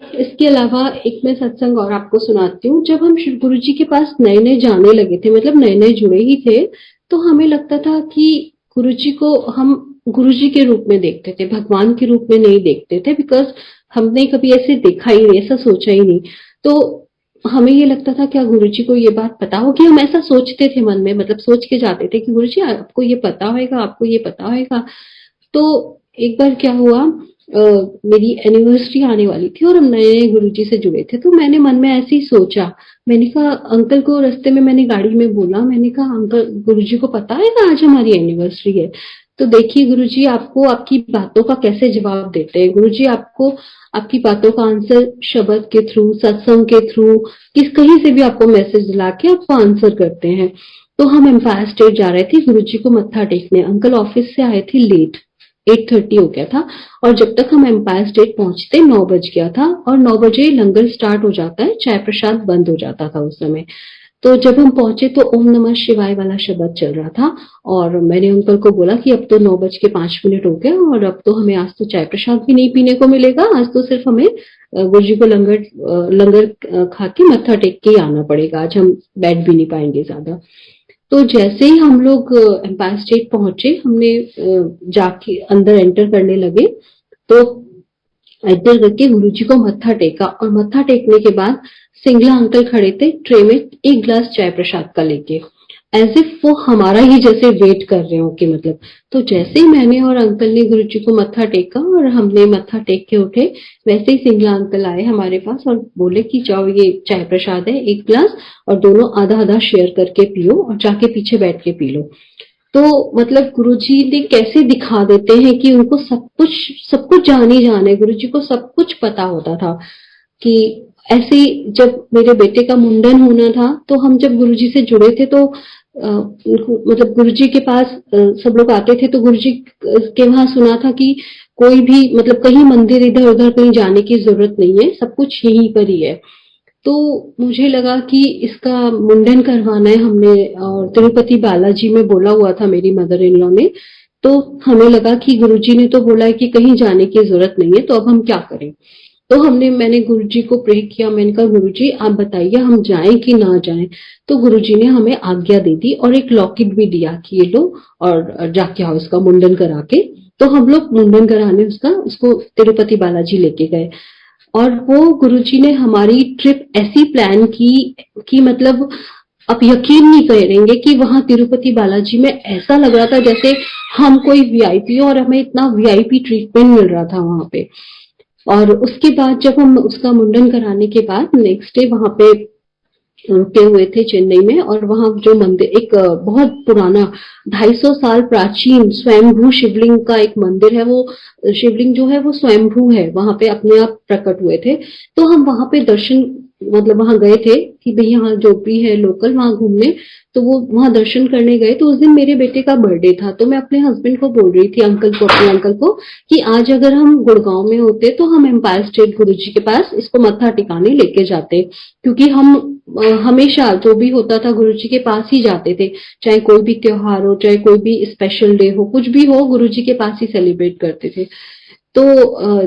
इसके अलावा एक मैं सत्संग और आपको सुनाती हूँ। जब हम शिव गुरु जी के पास नए नए जाने लगे थे, मतलब नए नए जुड़े ही थे, तो हमें लगता था कि गुरु जी को हम गुरु जी के रूप में देखते थे, भगवान के रूप में नहीं देखते थे, बिकॉज हमने कभी ऐसे देखा ही नहीं, ऐसा सोचा ही नहीं। तो हमें ये लगता था क्या गुरु जी को ये बात पता होगी, हम ऐसा सोचते थे मन में, मतलब सोच के जाते थे कि गुरु जी आपको ये पता होगा, आपको ये पता होगा। तो एक बार क्या हुआ, मेरी एनिवर्सरी आने वाली थी और हम नए-नए गुरुजी से जुड़े थे, तो मैंने मन में ऐसे ही सोचा। मैंने कहा अंकल को रास्ते में मैंने गाड़ी में बोला, मैंने कहा अंकल गुरुजी को पता है ना आज हमारी एनिवर्सरी है। तो देखिए गुरुजी आपको आपकी बातों का कैसे जवाब देते हैं। गुरुजी आपको आपकी बातों का आंसर शब्द के थ्रू, सत्संग के थ्रू, कहीं से भी आपको मैसेज दिला के आपको आंसर करते हैं। तो हम एम्पायर स्टेट जा रहे थे गुरुजी को मत्था टेकने। अंकल ऑफिस से आए थे लेट, 8:30 हो गया था और जब तक हम एम्पायर स्टेट पहुंचते 9 बज गया था और 9 बजे लंगर स्टार्ट हो जाता है, चाय प्रसाद बंद हो जाता था उस समय। तो जब हम पहुंचे तो ओम नमः शिवाय वाला शब्द चल रहा था और मैंने अंकल को बोला कि अब तो 9:05 हो गए और अब तो हमें आज तो चाय प्रसाद भी नहीं पीने को मिलेगा, आज तो सिर्फ हमें गुरुजी को लंगर खा के मत्था टेक के ही आना पड़ेगा, आज हम बैठ भी नहीं पाएंगे ज्यादा। तो जैसे ही हम लोग एम्पायर स्टेट पहुंचे, हमने जाके अंदर एंटर करने लगे, तो एंटर करके गुरुजी को मत्था टेका और मत्था टेकने के बाद सिंगला अंकल खड़े थे ट्रे में एक ग्लास चाय प्रसाद का लेके, एज इफ वो हमारा ही जैसे वेट कर रहे हो कि मतलब। तो जैसे ही मैंने और अंकल ने गुरुजी को मत्था टेका और हमने मत्था टेक के उठे, वैसे ही सिंगला अंकल आए हमारे पास और बोले कि जाओ ये चाय प्रसाद है एक ग्लास और दोनों आधा आधा शेयर करके पियो और जाके पीछे बैठ के पी लो। तो मतलब गुरुजी ने कैसे दिखा देते हैं कि उनको सब कुछ जान ही जान है, गुरुजी को सब कुछ पता होता था। कि ऐसे ही जब मेरे बेटे का मुंडन होना था तो हम जब गुरुजी से जुड़े थे तो मतलब गुरुजी के पास सब लोग आते थे तो गुरुजी के वहां सुना था कि कोई भी मतलब कहीं मंदिर इधर उधर कहीं जाने की जरूरत नहीं है, सब कुछ यहीं पर ही है। तो मुझे लगा कि इसका मुंडन करवाना है हमने और तिरुपति बालाजी में बोला हुआ था मेरी मदर इन लॉ ने। तो हमें लगा कि गुरुजी ने तो बोला है कि कहीं जाने की जरूरत नहीं है, तो अब हम क्या करें। तो मैंने गुरुजी को प्रे किया, मैंने कहा गुरुजी आप बताइए हम जाएं कि ना जाएं। तो गुरुजी ने हमें आज्ञा दे दी और एक लॉकेट भी दिया कि ये लो और जाके आओ इसका मुंडन करा के। तो हम लोग मुंडन कराने उसको तिरुपति बालाजी लेके गए और वो गुरुजी ने हमारी ट्रिप ऐसी प्लान की कि मतलब आप यकीन नहीं करेंगे कि वहां तिरुपति बालाजी में ऐसा लग रहा था जैसे हम कोई वीआईपी और हमें इतना वीआईपी ट्रीटमेंट मिल रहा था वहां पे। और उसके बाद जब हम उसका मुंडन कराने के बाद नेक्स्ट डे वहां पे रुके हुए थे चेन्नई में और वहां जो मंदिर एक बहुत पुराना 250 साल प्राचीन स्वयंभू शिवलिंग का एक मंदिर है, वो शिवलिंग जो है वो स्वयंभू है, वहां पे अपने आप प्रकट हुए थे। तो हम वहां पे दर्शन मतलब वहां गए थे कि भाई यहाँ जो भी है लोकल वहां घूमने, तो वो वहां दर्शन करने गए। तो उस दिन मेरे बेटे का बर्थडे था तो मैं अपने हस्बैंड को बोल रही थी अपने अंकल को कि आज अगर हम गुड़गांव में होते तो हम एम्पायर स्टेट गुरुजी के पास इसको मत्था टिकाने लेके जाते, क्योंकि हम हमेशा जो भी होता था गुरुजी के पास ही जाते थे, चाहे कोई भी त्योहार हो, चाहे कोई भी स्पेशल डे हो, कुछ भी हो गुरुजी के पास ही सेलिब्रेट करते थे। तो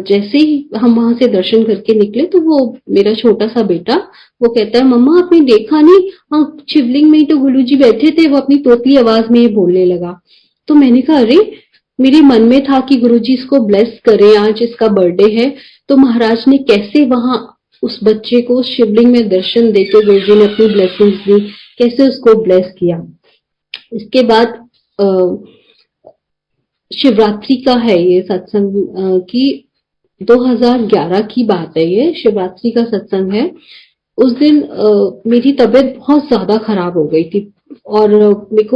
जैसे ही हम वहां से दर्शन करके निकले तो वो मेरा छोटा सा बेटा वो कहता है मम्मा आपने देखा नहीं, हाँ शिवलिंग में ही तो गुरुजी बैठे थे, वो अपनी तोतली आवाज में ही बोलने लगा। तो मैंने कहा अरे, मेरे मन में था कि गुरुजी इसको ब्लेस करें, आज इसका बर्थडे है। तो महाराज ने कैसे वहां उस बच्चे को शिवलिंग में दर्शन देके गुरुजी ने अपनी ब्लेसिंग्स दी, कैसे उसको ब्लेस किया। इसके बाद शिवरात्रि का है ये सत्संग की 2011 की बात है, ये शिवरात्रि का सत्संग है। उस दिन मेरी तबीयत बहुत ज्यादा खराब हो गई थी और मेरे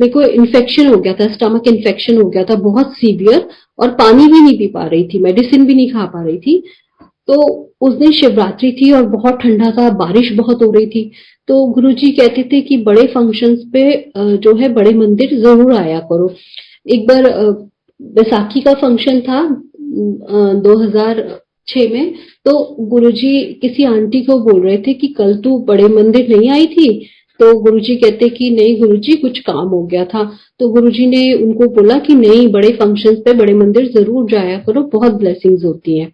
को इन्फेक्शन हो गया था, स्टमक इन्फेक्शन हो गया था बहुत सीवियर और पानी भी नहीं पी पा रही थी, मेडिसिन भी नहीं खा पा रही थी। तो उस दिन शिवरात्रि थी और बहुत ठंडा था, बारिश बहुत हो रही थी। तो गुरुजी कहते थे कि बड़े फंक्शंस पे जो है बड़े मंदिर जरूर आया करो। एक बार बैसाखी का फंक्शन था 2006 में। तो गुरुजी किसी आंटी को बोल रहे थे कि कल तू बड़े मंदिर नहीं आई थी। तो गुरुजी कहते कि नहीं गुरुजी कुछ काम हो गया था। तो गुरुजी ने उनको बोला कि नहीं, बड़े फंक्शंस पे बड़े मंदिर जरूर जाया करो, बहुत ब्लेसिंग्स होती हैं।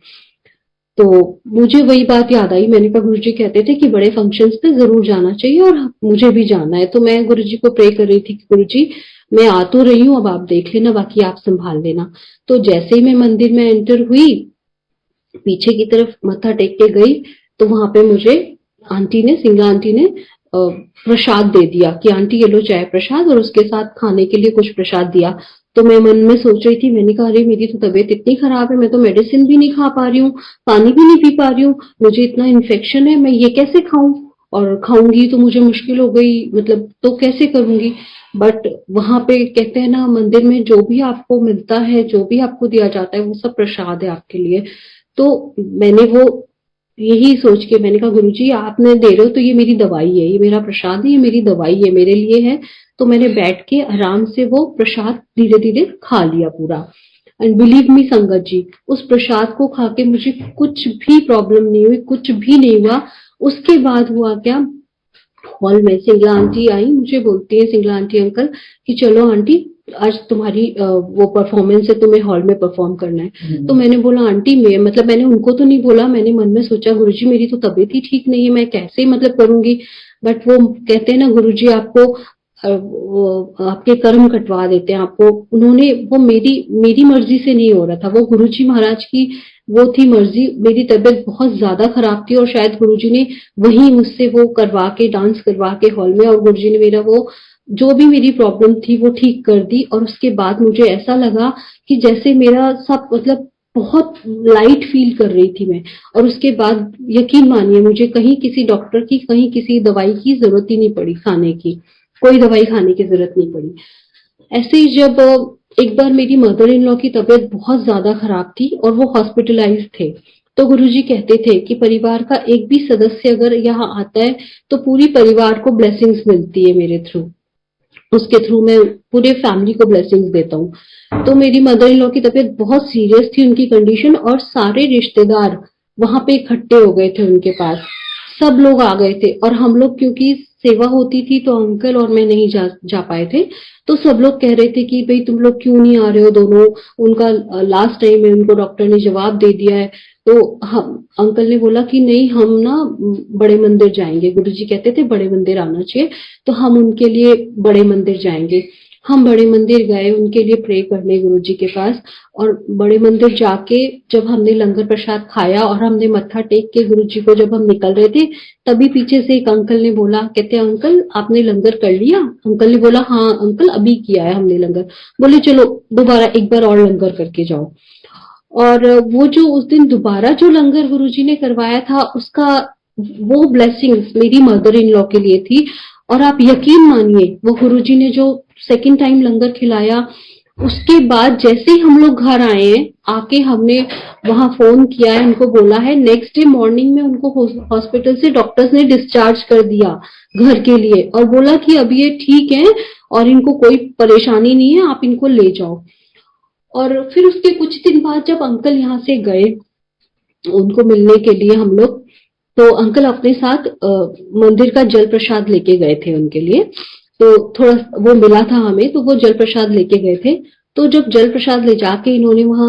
तो मुझे वही बात याद आई, मैंने कहा गुरुजी कहते थे कि बड़े फंक्शंस पे जरूर जाना चाहिए और मुझे भी जाना है। तो मैं गुरुजी को प्रे कर रही थी कि गुरुजी मैं आ तो रही हूँ, अब आप देख लेना, बाकी आप संभाल लेना। तो जैसे ही मैं मंदिर में एंटर हुई, पीछे की तरफ मत्था टेक के गई, तो वहां पे मुझे सिंगला आंटी ने प्रसाद दे दिया कि आंटी ये लो चाय प्रसाद, और उसके साथ खाने के लिए कुछ प्रसाद दिया। तो मैं मन में सोच रही थी, मैंने कहा अरे मेरी तो तबीयत इतनी खराब है, मैं तो मेडिसिन भी नहीं खा पा रही हूँ, पानी भी नहीं पी पा रही हूँ, मुझे इतना इन्फेक्शन है, मैं ये कैसे खाऊं, और खाऊंगी तो मुझे मुश्किल हो गई, मतलब तो कैसे करूंगी। बट वहां पे कहते हैं ना, मंदिर में जो भी आपको मिलता है, जो भी आपको दिया जाता है, वो सब प्रसाद है आपके लिए। तो मैंने वो यही सोच के मैंने कहा, गुरुजी आपने दे रहे हो तो ये मेरी दवाई है, ये मेरा प्रसाद है, ये मेरी दवाई है, मेरे लिए है। तो मैंने बैठ के आराम से वो प्रसाद धीरे धीरे खा लिया पूरा। एंड बिलीव मी संगत जी, उस प्रसाद को खा के मुझे कुछ भी प्रॉब्लम नहीं हुई, कुछ भी नहीं हुआ। उसके बाद हुआ क्या, हॉल में सिंगला आंटी आई, मुझे बोलती है सिंगला आंटी अंकल कि चलो आंटी आज तुम्हारी वो परफॉर्मेंस है, तुम्हें हॉल में परफॉर्म करना है। तो मैंने बोला आंटी, मैं मतलब मैंने उनको तो नहीं बोला, मैंने मन में सोचा गुरुजी मेरी तो तबीयत ही ठीक नहीं है, मैं कैसे मतलब करूंगी। बट वो कहते हैं ना, गुरुजी आपको वो आपके कर्म कटवा देते हैं आपको। उन्होंने वो मेरी मेरी मर्जी से नहीं हो रहा था, वो गुरुजी महाराज की वो थी मर्जी। मेरी तबीयत बहुत ज्यादा खराब थी और शायद गुरुजी ने वहीं मुझसे वो करवा के, डांस करवा के हॉल में, और गुरुजी ने मेरा वो जो भी मेरी प्रॉब्लम थी वो ठीक कर दी। और उसके बाद मुझे ऐसा लगा कि जैसे मेरा सब मतलब बहुत लाइट फील कर रही थी मैं। और उसके बाद यकीन मानिए, मुझे कहीं किसी डॉक्टर की, कहीं किसी दवाई की जरूरत ही नहीं पड़ी, खाने की कोई दवाई खाने की जरूरत नहीं पड़ी। ऐसे ही जब एक बार मेरी मदर इन लॉ की तबीयत बहुत ज्यादा खराब थी और वो हॉस्पिटलाइज थे, तो गुरुजी कहते थे कि परिवार का एक भी सदस्य अगर यहाँ आता है तो पूरी परिवार को ब्लेसिंग्स मिलती है मेरे थ्रू, उसके थ्रू मैं पूरे फैमिली को ब्लेसिंग्स देता हूँ। तो मेरी मदर इन लॉ की तबीयत बहुत सीरियस थी, उनकी कंडीशन, और सारे रिश्तेदार वहां पे इकट्ठे हो गए थे उनके पास, सब लोग आ गए थे। और हम लोग क्योंकि सेवा होती थी तो अंकल और मैं नहीं जा पाए थे। तो सब लोग कह रहे थे कि भाई तुम लोग क्यों नहीं आ रहे हो दोनों, उनका लास्ट टाइम है, उनको डॉक्टर ने जवाब दे दिया है। तो हम अंकल ने बोला कि नहीं हम ना बड़े मंदिर जाएंगे, गुरुजी कहते थे बड़े मंदिर आना चाहिए, तो हम उनके लिए बड़े मंदिर जाएंगे। हम बड़े मंदिर गए उनके लिए प्रे करने गुरुजी के पास। और बड़े मंदिर जाके जब हमने लंगर प्रसाद खाया और हमने मत्था टेक के गुरुजी को जब हम निकल रहे थे, तभी पीछे से एक अंकल ने बोला, कहते अंकल आपने लंगर कर लिया। अंकल ने बोला हाँ अंकल अभी किया है हमने लंगर। बोले चलो दोबारा एक बार और लंगर करके जाओ। और वो जो उस दिन दोबारा जो लंगर गुरुजी ने करवाया था, उसका वो ब्लेसिंग्स मेरी मदर इन लॉ के लिए थी। और आप यकीन मानिए, वो गुरुजी ने जो सेकंड टाइम लंगर खिलाया, उसके बाद जैसे ही हम लोग घर आए हैं, आके हमने वहां फोन किया है, उनको बोला है, नेक्स्ट डे मॉर्निंग में उनको हॉस्पिटल से डॉक्टर्स ने डिस्चार्ज कर दिया घर के लिए, और बोला कि अब ये ठीक है और इनको कोई परेशानी नहीं है, आप इनको ले जाओ। और फिर उसके कुछ दिन बाद जब अंकल यहाँ से गए उनको मिलने के लिए हम लोग, तो अंकल अपने साथ मंदिर का जल प्रसाद लेके गए थे उनके लिए। तो थोड़ा वो मिला था हमें, तो वो जल प्रसाद लेके गए थे। तो जब जल प्रसाद ले जाके इन्होंने वहां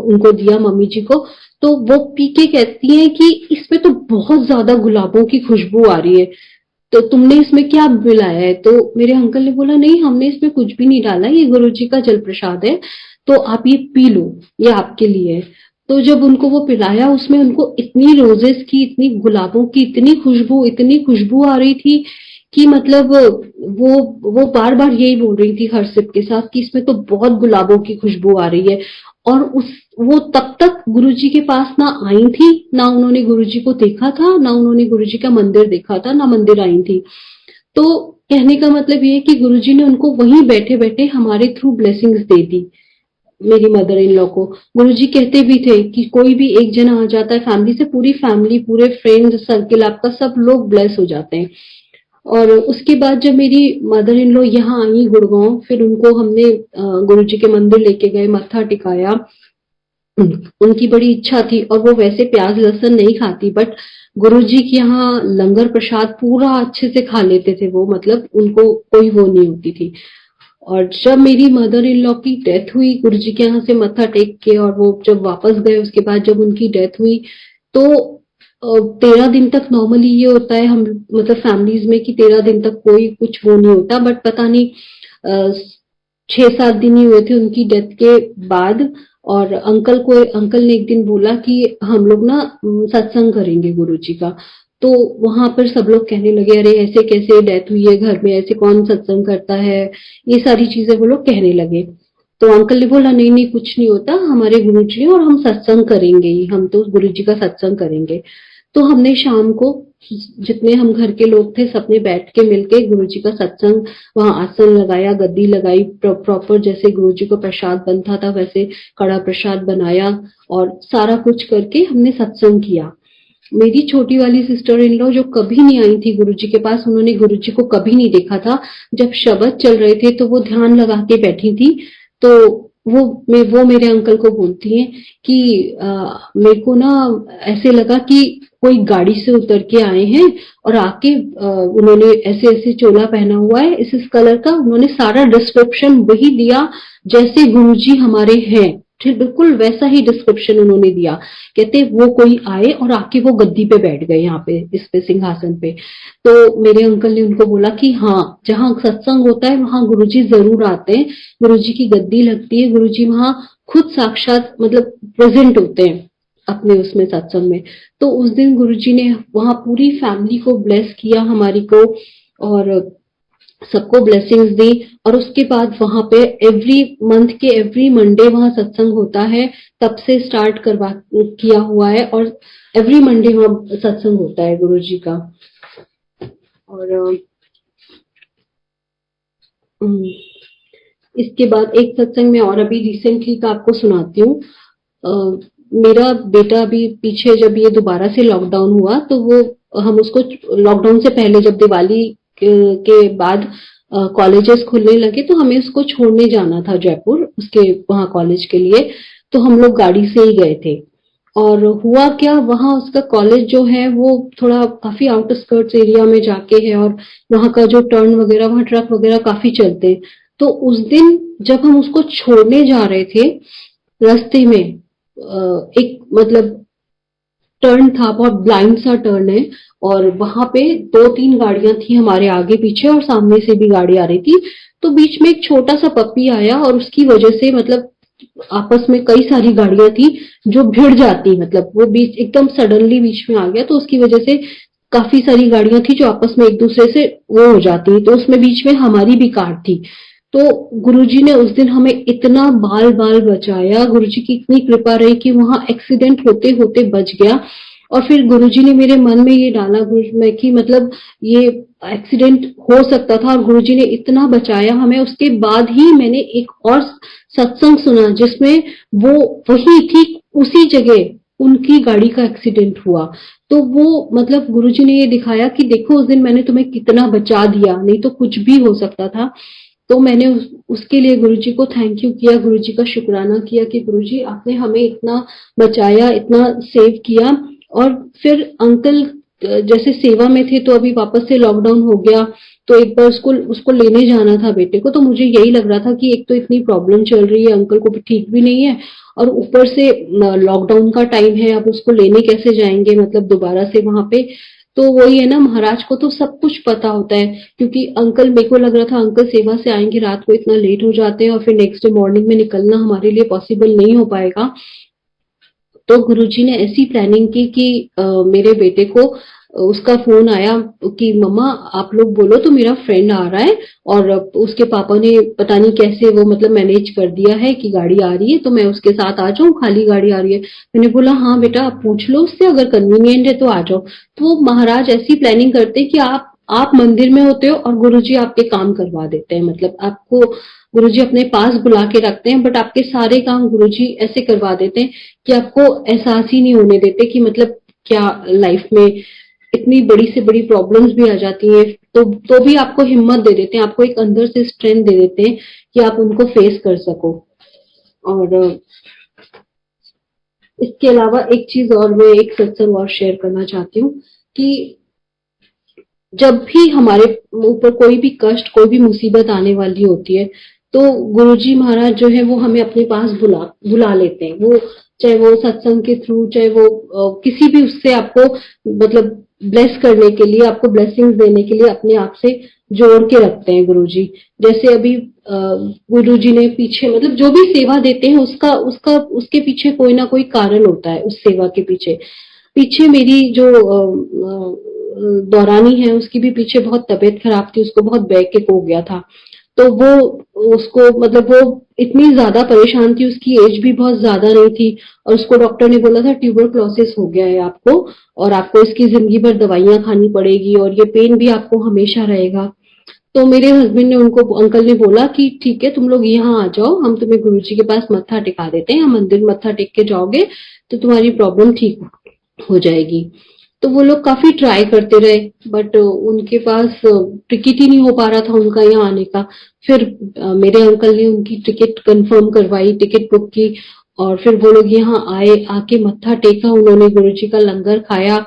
उनको दिया मम्मी जी को, तो वो पी के कहती हैं कि इसमें तो बहुत ज्यादा गुलाबों की खुशबू आ रही है, तो तुमने इसमें क्या मिलाया है। तो मेरे अंकल ने बोला नहीं हमने इसमें कुछ भी नहीं डाला, ये गुरु जी का जल प्रसाद है, तो आप ये पी लो, ये आपके लिए है। तो जब उनको वो पिलाया, उसमें उनको इतनी रोजेस की, इतनी गुलाबों की इतनी खुशबू आ रही थी कि मतलब वो बार बार यही बोल रही थी हर सिप के साथ कि इसमें तो बहुत गुलाबों की खुशबू आ रही है। और उस वो तब तक गुरुजी के पास ना आई थी, ना उन्होंने गुरुजी को देखा था, ना उन्होंने गुरुजी का मंदिर देखा था, ना मंदिर आई थी। तो कहने का मतलब ये है कि गुरुजी ने उनको वहीं बैठे बैठे हमारे थ्रू ब्लेसिंग्स दे दी मेरी मदर इन लॉ को। गुरुजी कहते भी थे कि कोई भी एक जना आ जाता है फैमिली से, पूरी फैमिली, पूरे फ्रेंड सर्किल आपका, सब लोग ब्लेस हो जाते हैं। और उसके बाद जब मेरी मदर इन लॉ यहाँ आई गुड़गांव, फिर उनको हमने गुरुजी के मंदिर लेके गए, मत्था टिकाया। उनकी बड़ी इच्छा थी, और वो वैसे प्याज लहसुन नहीं खाती, बट गुरुजी के यहाँ लंगर प्रसाद पूरा अच्छे से खा लेते थे वो, मतलब उनको कोई वो नहीं होती थी। और जब मेरी मदर इन लॉ की डेथ हुई गुरुजी के यहाँ से मत्था टेक के, और वो जब वापस गए उसके बाद जब उनकी डेथ हुई, तो 13 दिन तक नॉर्मली ये होता है हम मतलब फैमिलीज में कि 13 दिन तक कोई कुछ वो नहीं होता, बट पता नहीं 6-7 दिन ही हुए थे उनकी डेथ के बाद। और अंकल ने एक दिन बोला कि हम लोग ना सत्संग करेंगे गुरुजी का। तो वहां पर सब लोग कहने लगे, अरे ऐसे कैसे डेथ हुई है घर में, ऐसे कौन सत्संग करता है, ये सारी चीजें वो लोग कहने लगे। तो अंकल ने बोला, नहीं नहीं कुछ नहीं होता, हमारे गुरुजी हैं और हम सत्संग करेंगे ही, हम तो गुरुजी का सत्संग करेंगे। तो हमने शाम को जितने हम घर के लोग थे सबने बैठ के मिलके गुरुजी का सत्संग, वहां आसन लगाया, गद्दी लगाई, प्रॉपर जैसे गुरुजी को प्रसाद बनता था वैसे कड़ा प्रसाद बनाया और सारा कुछ करके हमने सत्संग किया। मेरी छोटी वाली सिस्टर इन लॉ जो कभी नहीं आई थी गुरुजी के पास, उन्होंने गुरुजी को कभी नहीं देखा था, जब शब्द चल रहे थे तो वो ध्यान लगा के बैठी थी। तो वो मेरे अंकल को बोलती हैं कि मेरे को ना ऐसे लगा कि कोई गाड़ी से उतर के आए हैं और आके उन्होंने ऐसे ऐसे चोला पहना हुआ है इस कलर का, उन्होंने सारा डिस्क्रिप्शन वही दिया जैसे गुरुजी हमारे हैं, ठीक बिल्कुल वैसा ही डिस्क्रिप्शन उन्होंने दिया। कहते वो कोई आए और आके वो गद्दी पे बैठ गए, यहाँ पे इस पे सिंहासन पे। तो मेरे अंकल ने उनको बोला कि हाँ, जहाँ सत्संग होता है वहां गुरुजी जरूर आते हैं, गुरुजी की गद्दी लगती है, गुरुजी वहां खुद साक्षात मतलब प्रेजेंट होते हैं अपने उसमें सत्संग में। तो उस दिन गुरुजी ने वहां पूरी फैमिली को ब्लेस किया हमारी को, और सबको ब्लेसिंग्स दी। और उसके बाद वहां पे एवरी मंथ के एवरी मंडे वहां सत्संग होता है, तब से स्टार्ट करवा किया हुआ है और एवरी मंडे वहां सत्संग होता है गुरुजी का। और इसके बाद एक सत्संग में और अभी रिसेंटली का आपको सुनाती हूँ। मेरा बेटा अभी पीछे जब ये दोबारा से लॉकडाउन हुआ तो वो हम उसको लॉकडाउन से पहले जब दिवाली के बाद कॉलेजेस खुलने लगे तो हमें उसको छोड़ने जाना था जयपुर उसके वहां कॉलेज के लिए। तो हम लोग गाड़ी से ही गए थे। और हुआ क्या, वहां उसका कॉलेज जो है वो थोड़ा काफी आउटस्कर्ट्स एरिया में जाके है और वहां का जो टर्न वगैरह वहां ट्रक वगैरह काफी चलते हैं। तो उस दिन जब हम उसको छोड़ने जा रहे थे, रास्ते में एक मतलब टर्न था, बहुत ब्लाइंड सा टर्न है, और वहां पे दो तीन गाड़ियां थी हमारे आगे पीछे और सामने से भी गाड़ी आ रही थी। तो बीच में एक छोटा सा पप्पी आया और उसकी वजह से मतलब आपस में कई सारी गाड़ियां थी जो भिड़ जाती, मतलब वो बीच एकदम सडनली बीच में आ गया तो उसकी वजह से काफी सारी गाड़ियां थी जो आपस में एक दूसरे से वो हो जाती, तो उसमें बीच में हमारी भी कार थी। तो गुरुजी ने उस दिन हमें इतना बाल बाल बचाया, गुरुजी की इतनी कृपा रही कि वहां एक्सीडेंट होते होते बच गया। और फिर गुरुजी ने मेरे मन में ये डाला गुरु में कि मतलब ये एक्सीडेंट हो सकता था और गुरुजी ने इतना बचाया हमें। उसके बाद ही मैंने एक और सत्संग सुना जिसमें वो वही ठीक उसी जगह उनकी गाड़ी का एक्सीडेंट हुआ। तो वो मतलब गुरुजी ने ये दिखाया कि देखो उस दिन मैंने तुम्हें कितना बचा दिया, नहीं तो कुछ भी हो सकता था। तो मैंने उसके लिए गुरुजी को थैंक यू किया, गुरुजी का शुक्राना किया कि गुरुजी आपने हमें इतना बचाया, इतना सेव किया। और फिर अंकल जैसे सेवा में थे तो अभी वापस से लॉकडाउन हो गया, तो एक बार उसको उसको लेने जाना था बेटे को। तो मुझे यही लग रहा था कि एक तो इतनी प्रॉब्लम चल रही है, अंकल को भी ठीक भी नहीं है, और ऊपर से लॉकडाउन का टाइम है, अब उसको लेने कैसे जाएंगे मतलब दोबारा से वहां पे। तो वही है ना, महाराज को तो सब कुछ पता होता है, क्योंकि अंकल मेरे को लग रहा था अंकल सेवा से आएंगे रात को इतना लेट हो जाते हैं और फिर नेक्स्ट डे मॉर्निंग में निकलना हमारे लिए पॉसिबल नहीं हो पाएगा। तो गुरुजी ने ऐसी प्लानिंग की कि मेरे बेटे को उसका फोन आया कि मम्मा आप लोग बोलो तो मेरा फ्रेंड आ रहा है, और उसके पापा ने पता नहीं कैसे वो मतलब मैनेज कर दिया है कि गाड़ी आ रही है तो मैं उसके साथ आ जाऊं, खाली गाड़ी आ रही है। मैंने बोला हाँ बेटा आप पूछ लो उससे, अगर कन्वीनियंट है तो आ जाओ। तो महाराज ऐसी प्लानिंग करते कि आप मंदिर में होते हो और गुरुजी आपके काम करवा देते हैं, मतलब आपको गुरुजी अपने पास बुला के रखते हैं बट आपके सारे काम गुरुजी ऐसे करवा देते हैं कि आपको एहसास ही नहीं होने देते कि मतलब क्या लाइफ में इतनी बड़ी से बड़ी प्रॉब्लम्स भी आ जाती हैं, तो भी आपको हिम्मत दे देते हैं, आपको एक अंदर से स्ट्रेंथ दे देते हैं कि आप उनको फेस कर सको। और इसके अलावा एक चीज और मैं एक सत्संग और शेयर करना चाहती हूँ कि जब भी हमारे ऊपर कोई भी कष्ट कोई भी मुसीबत आने वाली होती है तो गुरुजी महाराज जो है वो हमें अपने पास बुला बुला लेते हैं। वो चाहे वो सत्संग के थ्रू, चाहे वो किसी भी उससे आपको मतलब ब्लेस करने के लिए, आपको ब्लेसिंग्स देने के लिए अपने आप से जोड़ के रखते हैं गुरुजी। जैसे अभी गुरुजी ने पीछे मतलब जो भी सेवा देते हैं उसका उसका उसके पीछे कोई ना कोई कारण होता है, उस सेवा के पीछे। पीछे मेरी जो दौरानी है, उसकी भी पीछे बहुत तबीयत खराब थी, उसको बहुत बैक एक हो गया था। तो वो उसको मतलब वो इतनी ज्यादा परेशान थी, उसकी एज भी बहुत ज्यादा नहीं थी, और उसको डॉक्टर ने बोला था ट्यूबरक्लोसिस हो गया है आपको, और आपको इसकी जिंदगी भर दवाइयां खानी पड़ेगी, और ये पेन भी आपको हमेशा रहेगा। तो मेरे हस्बैंड ने उनको अंकल ने बोला कि ठीक है, तुम लोग यहाँ आ जाओ, हम तुम्हें गुरुजी के पास मत्था टिका देते हैं, मंदिर मत्था टेक के जाओगे तो तुम्हारी प्रॉब्लम ठीक हो जाएगी। तो वो लोग काफी ट्राई करते रहे, बट उनके पास टिकट ही नहीं हो पा रहा था उनका यहाँ आने का। फिर मेरे अंकल ने उनकी टिकट कंफर्म करवाई, टिकट बुक की, और फिर वो लोग यहाँ आए, आके मत्था टेका उन्होंने, गुरुजी का लंगर खाया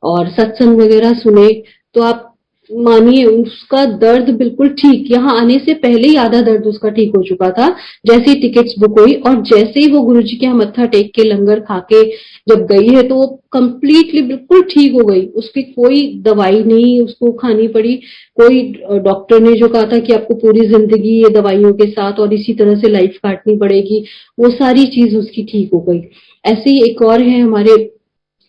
और सत्संग वगैरह सुने। तो आप मानिए उसका दर्द बिल्कुल ठीक, यहाँ आने से पहले ही आधा दर्द उसका ठीक हो चुका था, जैसे ही टिकट्स बुक हुई, और जैसे ही वो गुरुजी के यहाँ मत्था टेक के लंगर खा के जब गई है तो वो कंप्लीटली बिल्कुल ठीक हो गई। उसकी कोई दवाई नहीं उसको खानी पड़ी, कोई डॉक्टर ने जो कहा था कि आपको पूरी जिंदगी ये दवाइयों के साथ और इसी तरह से लाइफ काटनी पड़ेगी, वो सारी चीज उसकी ठीक हो गई। ऐसे ही एक और है हमारे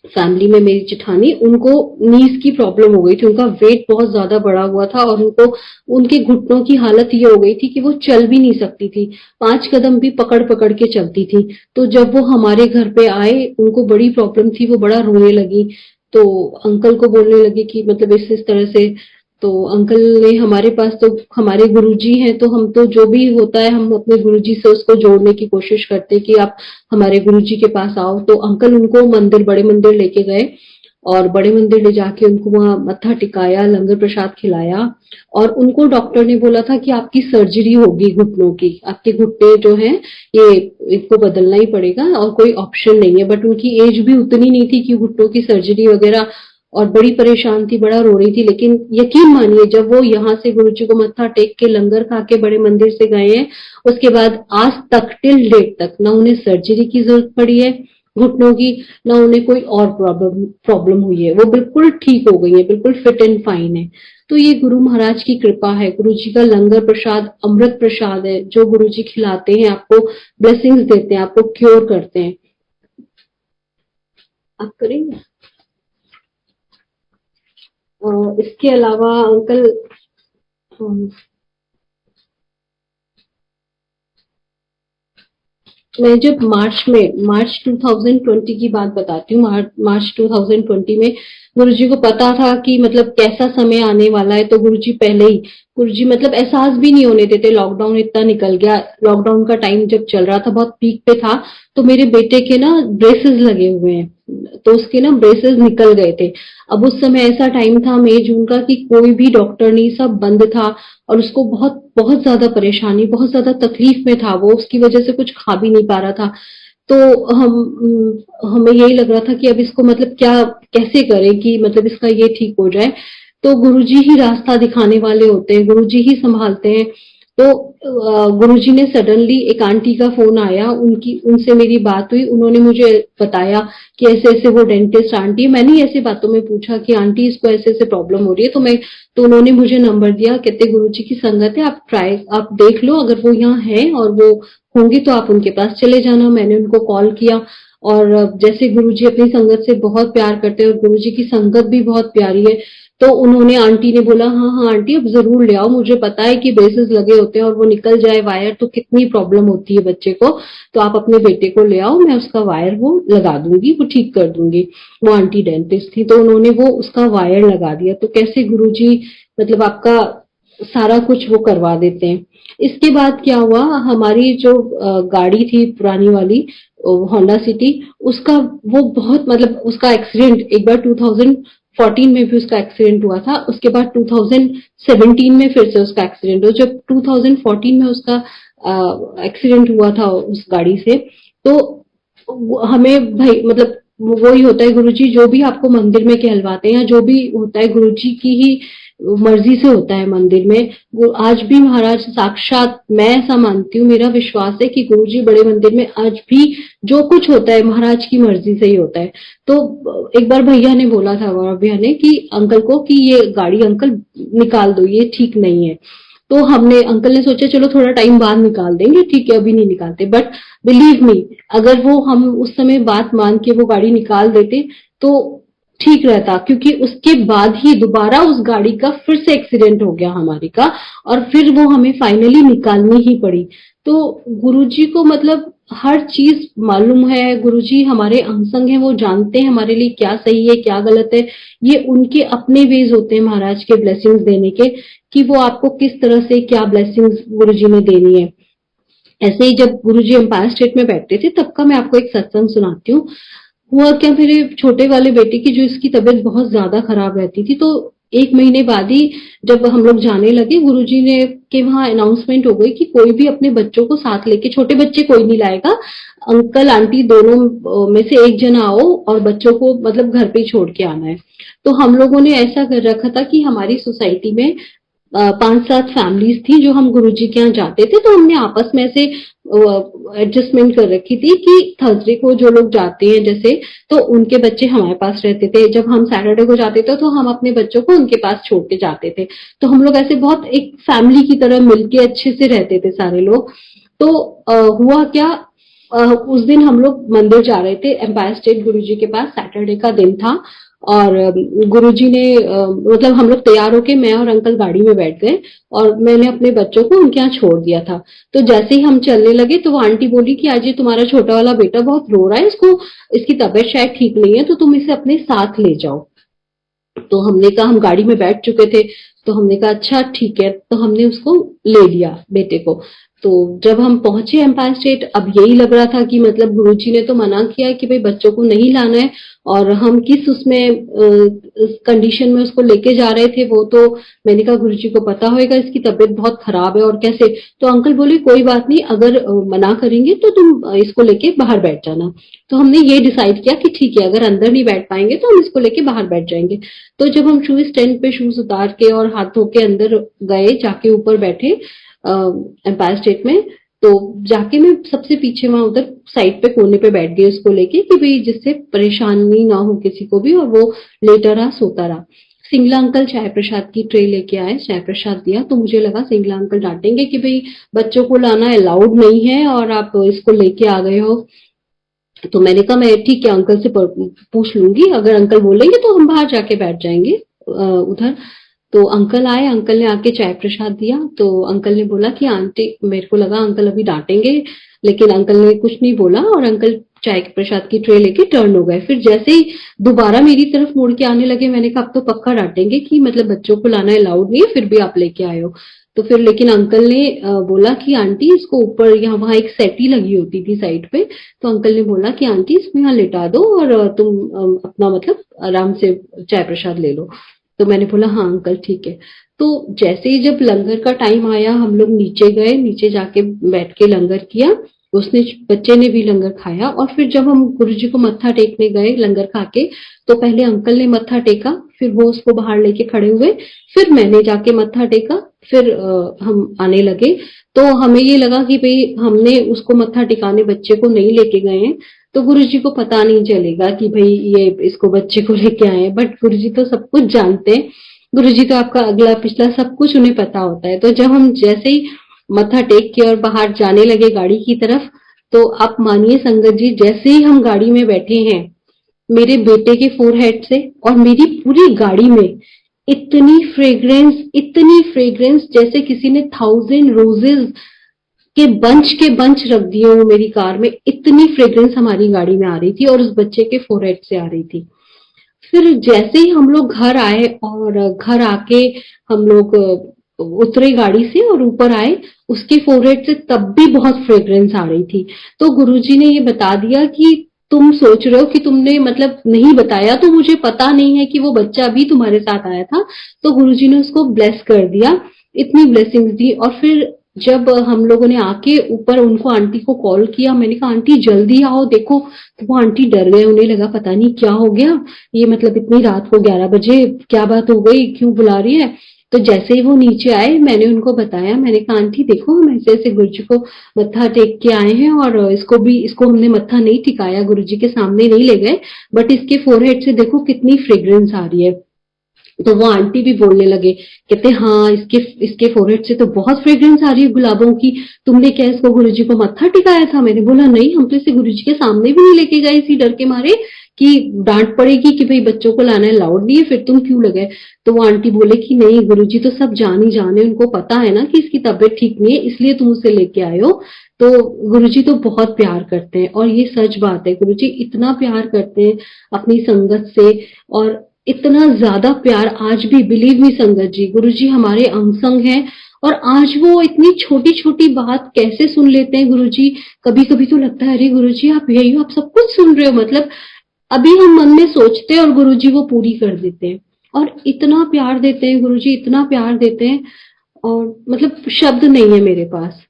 फैमिली में, मेरी जेठानी, उनको नीज की प्रॉब्लम हो गई थी, उनका वेट बहुत ज्यादा बढ़ा हुआ था, और उनको उनके घुटनों की हालत ये हो गई थी कि वो चल भी नहीं सकती थी, 5 कदम भी पकड़ पकड़ के चलती थी। तो जब वो हमारे घर पे आए, उनको बड़ी प्रॉब्लम थी, वो बड़ा रोने लगी। तो अंकल को बोलने लगे कि मतलब इस तरह से। तो अंकल ने हमारे पास, तो हमारे गुरुजी हैं, तो हम तो जो भी होता है हम अपने गुरुजी से उसको जोड़ने की कोशिश करते हैं कि आप हमारे गुरुजी के पास आओ। तो अंकल उनको मंदिर, बड़े मंदिर लेके गए, और बड़े मंदिर ले जाके उनको वहां मत्था टिकाया, लंगर प्रसाद खिलाया, और उनको डॉक्टर ने बोला था कि आपकी सर्जरी होगी घुटनों की, आपके घुटने जो हैं ये इनको बदलना ही पड़ेगा और कोई ऑप्शन नहीं है। बट उनकी एज भी उतनी नहीं थी कि घुटनों की सर्जरी वगैरह, और बड़ी परेशान थी, बड़ा रो रही थी। लेकिन यकीन मानिए जब वो यहाँ से गुरुजी को मत्था टेक के लंगर खा के बड़े मंदिर से गए हैं, उसके बाद आज तक टिल डेट तक ना उन्हें सर्जरी की जरूरत पड़ी है घुटनों की, ना उन्हें कोई और प्रॉब्लम प्रॉब्लम हुई है, वो बिल्कुल ठीक हो गई है, बिल्कुल फिट एंड फाइन है। तो ये गुरु महाराज की कृपा है, गुरु जी का लंगर प्रसाद अमृत प्रसाद है, जो गुरु जी खिलाते हैं आपको, ब्लेसिंग्स देते हैं, आपको क्योर करते हैं। आप करेंगे? इसके अलावा अंकल, मैं जब मार्च 2020 की बात बताती हूँ, मार्च 2020 में गुरुजी को पता था कि मतलब कैसा समय आने वाला है, तो गुरुजी पहले ही, गुरुजी मतलब एहसास भी नहीं होने देते, लॉकडाउन इतना निकल गया, लॉकडाउन का टाइम जब चल रहा था, बहुत पीक पे था, तो मेरे बेटे के ना ब्रेसेस लगे हुए हैं, तो उसके ना ब्रेसेस निकल गए थे। अब उस समय ऐसा टाइम था मई जून का कि कोई भी डॉक्टर नहीं, सब बंद था, और उसको बहुत बहुत ज्यादा परेशानी, बहुत ज्यादा तकलीफ में था वो, उसकी वजह से कुछ खा भी नहीं पा रहा था। तो हमें यही लग रहा था कि अब इसको मतलब क्या कैसे करें कि मतलब इसका ये ठीक हो जाए। तो गुरुजी ही रास्ता दिखाने वाले होते हैं, गुरुजी ही संभालते हैं। तो गुरुजी ने सडनली, एक आंटी का फोन आया, उनकी उनसे मेरी बात हुई, उन्होंने मुझे बताया कि ऐसे ऐसे वो डेंटिस्ट आंटी, मैंने ऐसी बातों में पूछा कि आंटी इसको ऐसे ऐसे प्रॉब्लम हो रही है, तो उन्होंने मुझे नंबर दिया, कहते गुरुजी की संगत है, आप देख लो, अगर वो यहाँ है और वो होंगी तो आप उनके पास चले जाना। मैंने उनको कॉल किया, और जैसे गुरुजी अपनी संगत से बहुत प्यार करते हैं और गुरुजी की संगत भी बहुत प्यारी है, तो उन्होंने, आंटी ने बोला हाँ हाँ आंटी अब जरूर ले आओ, मुझे पता है कि ब्रेसेस लगे होते हैं और वो निकल जाए वायर तो कितनी प्रॉब्लम होती है बच्चे को, तो आप अपने बेटे को ले आओ, मैं उसका वायर वो लगा दूंगी, वो ठीक कर दूंगी। वो आंटी डेंटिस्ट थी, तो उन्होंने वो उसका वायर लगा दिया। तो कैसे गुरुजी मतलब आपका सारा कुछ वो करवा देते हैं। इसके बाद क्या हुआ, हमारी जो गाड़ी थी पुरानी वाली होंडा सिटी, उसका वो बहुत मतलब उसका एक्सीडेंट एक बार 2014 में भी उसका एक्सीडेंट हुआ था, उसके बाद 2017 में फिर से उसका एक्सीडेंट हुआ। जब 2014 में उसका एक्सीडेंट हुआ था उस गाड़ी से, तो हमें भाई मतलब वही होता है, गुरुजी जो भी आपको मंदिर में कहलवाते हैं या जो भी होता है गुरुजी की ही मर्जी से होता है मंदिर में। आज भी महाराज साक्षात, मैं ऐसा मानती हूँ, मेरा विश्वास है कि गुरुजी बड़े मंदिर में आज भी जो कुछ होता है महाराज की मर्जी से ही होता है। तो एक बार भैया ने बोला था, हमारा भैया ने, कि अंकल को कि ये गाड़ी अंकल निकाल दो, ये ठीक नहीं है। तो हमने, अंकल ने सोचा चलो थोड़ा टाइम बाद निकाल देंगे, ठीक है अभी नहीं निकालते। बट बिलीव मी, अगर वो हम उस समय बात मान के वो गाड़ी निकाल देते तो ठीक रहता, क्योंकि उसके बाद ही दोबारा उस गाड़ी का फिर से एक्सीडेंट हो गया हमारी का, और फिर वो हमें फाइनली निकालनी ही पड़ी। तो गुरुजी को मतलब हर चीज मालूम है, गुरुजी हमारे अंग-संग हैं, वो जानते हैं हमारे लिए क्या सही है क्या गलत है। ये उनके अपने वेज होते हैं महाराज के ब्लेसिंग्स देने के, कि वो आपको किस तरह से क्या ब्लेसिंग्स गुरुजी ने देनी है। ऐसे ही जब गुरुजी एम्पायर स्टेट में बैठते थे तब का मैं आपको एक सत्संग सुनाती हूँ। हुआ क्या, मेरे छोटे वाले बेटे की जो इसकी तबीयत बहुत ज्यादा खराब रहती थी, तो 1 महीने बाद ही जब हम लोग जाने लगे, गुरुजी ने के वहां अनाउंसमेंट हो गई कि कोई भी अपने बच्चों को साथ लेके, छोटे बच्चे कोई नहीं लाएगा, अंकल आंटी दोनों में से एक जना आओ और बच्चों को मतलब घर पे ही छोड़ के आना है। तो हम लोगों ने ऐसा कर रखा था कि हमारी सोसाइटी में 5-7 फैमिलीज थी जो हम गुरुजी के यहाँ जाते थे, तो हमने आपस में से एडजस्टमेंट कर रखी थी कि थर्सडे को जो लोग जाते हैं जैसे, तो उनके बच्चे हमारे पास रहते थे, जब हम सैटरडे को जाते थे तो हम अपने बच्चों को उनके पास छोड़ के जाते थे। तो हम लोग ऐसे बहुत एक फैमिली की तरह मिलके अच्छे से रहते थे सारे लोग। तो हुआ क्या, उस दिन हम लोग मंदिर जा रहे थे एम्पायर स्टेट गुरुजी के पास, सैटरडे का दिन था। और गुरुजी ने मतलब हम लोग तैयार होके मैं और अंकल गाड़ी में बैठ गए, और मैंने अपने बच्चों को उनके यहाँ छोड़ दिया था। तो जैसे ही हम चलने लगे तो वो आंटी बोली कि आज ये तुम्हारा छोटा वाला बेटा बहुत रो रहा है, इसको इसकी तबीयत शायद ठीक नहीं है, तो तुम इसे अपने साथ ले जाओ। तो हमने कहा, हम गाड़ी में बैठ चुके थे, तो हमने कहा अच्छा ठीक है, तो हमने उसको ले लिया बेटे को। तो जब हम पहुंचे एम्पायर स्टेट, अब यही लग रहा था कि मतलब गुरुजी ने तो मना किया कि भाई बच्चों को नहीं लाना है, और हम किस उसमें कंडीशन में उसको लेके जा रहे थे वो तो, मैंने कहा गुरुजी को पता होगा, इसकी तबीयत बहुत खराब है और कैसे। तो अंकल बोले कोई बात नहीं, अगर मना करेंगे तो तुम इसको लेके बाहर बैठ जाना। तो हमने ये डिसाइड किया कि ठीक है, अगर अंदर नहीं बैठ पाएंगे तो हम इसको लेके बाहर बैठ जाएंगे। तो जब हम शूज स्टैंड पे शूज उतार के और हाथ धो के अंदर गए, जाके ऊपर बैठे एम्पायर स्टेट में, तो जाके मैं सबसे पीछे वहां उधर साइड पे कोने पे बैठ गई उसको लेके, कि भाई जिससे परेशानी ना हो किसी को भी, और वो लेटा रहा सोता रहा। सिंगला अंकल चाय प्रसाद की ट्रे लेके आए, चाय प्रसाद दिया, तो मुझे लगा सिंगला अंकल डांटेंगे कि भाई बच्चों को लाना अलाउड नहीं है और आप इसको लेके आ गए हो। तो मैंने कहा मैं ठीक है अंकल से पूछ लूंगी, अगर अंकल बोलेंगे तो हम बाहर जाके बैठ जाएंगे उधर। तो अंकल आए, अंकल ने आके चाय प्रसाद दिया, तो अंकल ने बोला कि आंटी, मेरे को लगा अंकल अभी डांटेंगे, लेकिन अंकल ने कुछ नहीं बोला, और अंकल चाय के प्रसाद की ट्रे लेके टर्न हो गए। फिर जैसे ही दोबारा मेरी तरफ मुड़ के आने लगे, मैंने कहा अब तो पक्का डांटेंगे कि मतलब बच्चों को लाना अलाउड नहीं है, फिर भी आप लेके आए हो। तो फिर लेकिन अंकल ने बोला कि आंटी इसको ऊपर, यहाँ वहां एक सेटी लगी होती थी साइड पे, तो अंकल ने बोला कि आंटी इसको यहाँ लिटा दो और तुम अपना मतलब आराम से चाय प्रसाद ले लो। तो मैंने बोला हाँ अंकल ठीक है। तो जैसे ही जब लंगर का टाइम आया, हम लोग नीचे गए, नीचे जाके बैठ के लंगर किया, उसने बच्चे ने भी लंगर खाया। और फिर जब हम गुरुजी को मत्था टेकने गए लंगर खा के, तो पहले अंकल ने मत्था टेका, फिर वो उसको बाहर लेके खड़े हुए, फिर मैंने जाके मत्था टेका, फिर हम आने लगे। तो हमें ये लगा कि भाई हमने उसको मत्था टिकाने बच्चे को नहीं लेके गए हैं, तो गुरुजी को पता नहीं चलेगा कि भाई ये इसको बच्चे को लेके आए हैं, बट गुरुजी तो सब कुछ जानते हैं। गुरुजी तो आपका अगला पिछला सब कुछ उन्हें पता होता है। तो जब हम जैसे ही मत्था टेक के और बाहर जाने लगे गाड़ी की तरफ, तो आप मानिए संगत जी, जैसे ही हम गाड़ी में बैठे हैं, मेरे बेटे के फोरहेड से और मेरी पूरी गाड़ी में इतनी फ्रेग्रेंस जैसे किसी ने 1000 रोजेज के बंच रख दिए हो मेरी कार में, इतनी फ्रेग्रेंस हमारी गाड़ी में आ रही थी और उस बच्चे के फोरहेड से आ रही थी। फिर जैसे ही हम लोग घर आए, और घर आके हम लोग उतरे गाड़ी से और ऊपर आए, उसके फोरहेड से तब भी बहुत फ्रेग्रेंस आ रही थी। तो गुरुजी ने ये बता दिया कि तुम सोच रहे हो कि तुमने मतलब नहीं बताया, तो मुझे पता नहीं है कि वो बच्चा भी तुम्हारे साथ आया था। तो गुरुजी ने उसको ब्लेस कर दिया, इतनी ब्लेसिंग्स दी। और फिर जब हम लोगों ने आके ऊपर उनको आंटी को कॉल किया, मैंने कहा आंटी जल्दी आओ देखो, तो वो आंटी डर गए, उन्हें लगा पता नहीं क्या हो गया, ये मतलब इतनी रात को 11 बजे क्या बात हो गई, क्यों बुला रही है। तो जैसे ही वो नीचे आए, मैंने उनको बताया, मैंने कहा आंटी देखो हम ऐसे ऐसे गुरुजी को मत्था टेक के आए हैं, और इसको हमने मत्था नहीं टिकाया, गुरुजी के सामने नहीं ले गए, बट इसके फोरहेड से देखो कितनी फ्रेग्रेंस आ रही है। तो वो आंटी भी बोलने लगे, कहते हाँ इसके इसके फोरहेड से तो बहुत फ्रेग्रेंस आ रही है गुलाबों की, तुमने क्या इसको गुरुजी को मत्था टिकाया था। मैंने बोला नहीं, हम तो इसे गुरुजी के सामने भी नहीं लेके गए इसी डर के मारे कि डांट पड़ेगी कि भाई बच्चों को लाना अलाउड नहीं है, फिर तुम क्यों लगे? तो वो आंटी बोले कि नहीं गुरुजी तो सब जान ही जाने, उनको पता है ना कि इसकी तबीयत ठीक नहीं है इसलिए तुम उसे लेके आए हो। तो गुरुजी तो बहुत प्यार करते हैं, और ये सच बात है, गुरुजी इतना प्यार करते हैं अपनी संगत से, और इतना ज्यादा प्यार आज भी, बिलीव मी संगत जी, गुरुजी हमारे अंग संग हैं। और आज वो इतनी छोटी छोटी बात कैसे सुन लेते हैं गुरुजी। कभी कभी तो लगता है अरे गुरुजी आप यही हो, आप सब कुछ सुन रहे हो, मतलब अभी हम मन में सोचते हैं और गुरुजी वो पूरी कर देते हैं। और इतना प्यार देते हैं गुरुजी, इतना प्यार देते हैं, और मतलब शब्द नहीं है मेरे पास।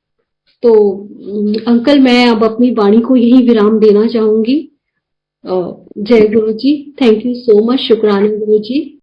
तो अंकल मैं अब अपनी वाणी को यही विराम देना चाहूंगी। जय गुरु जी, थैंक यू सो मच, शुक्राना गुरु जी।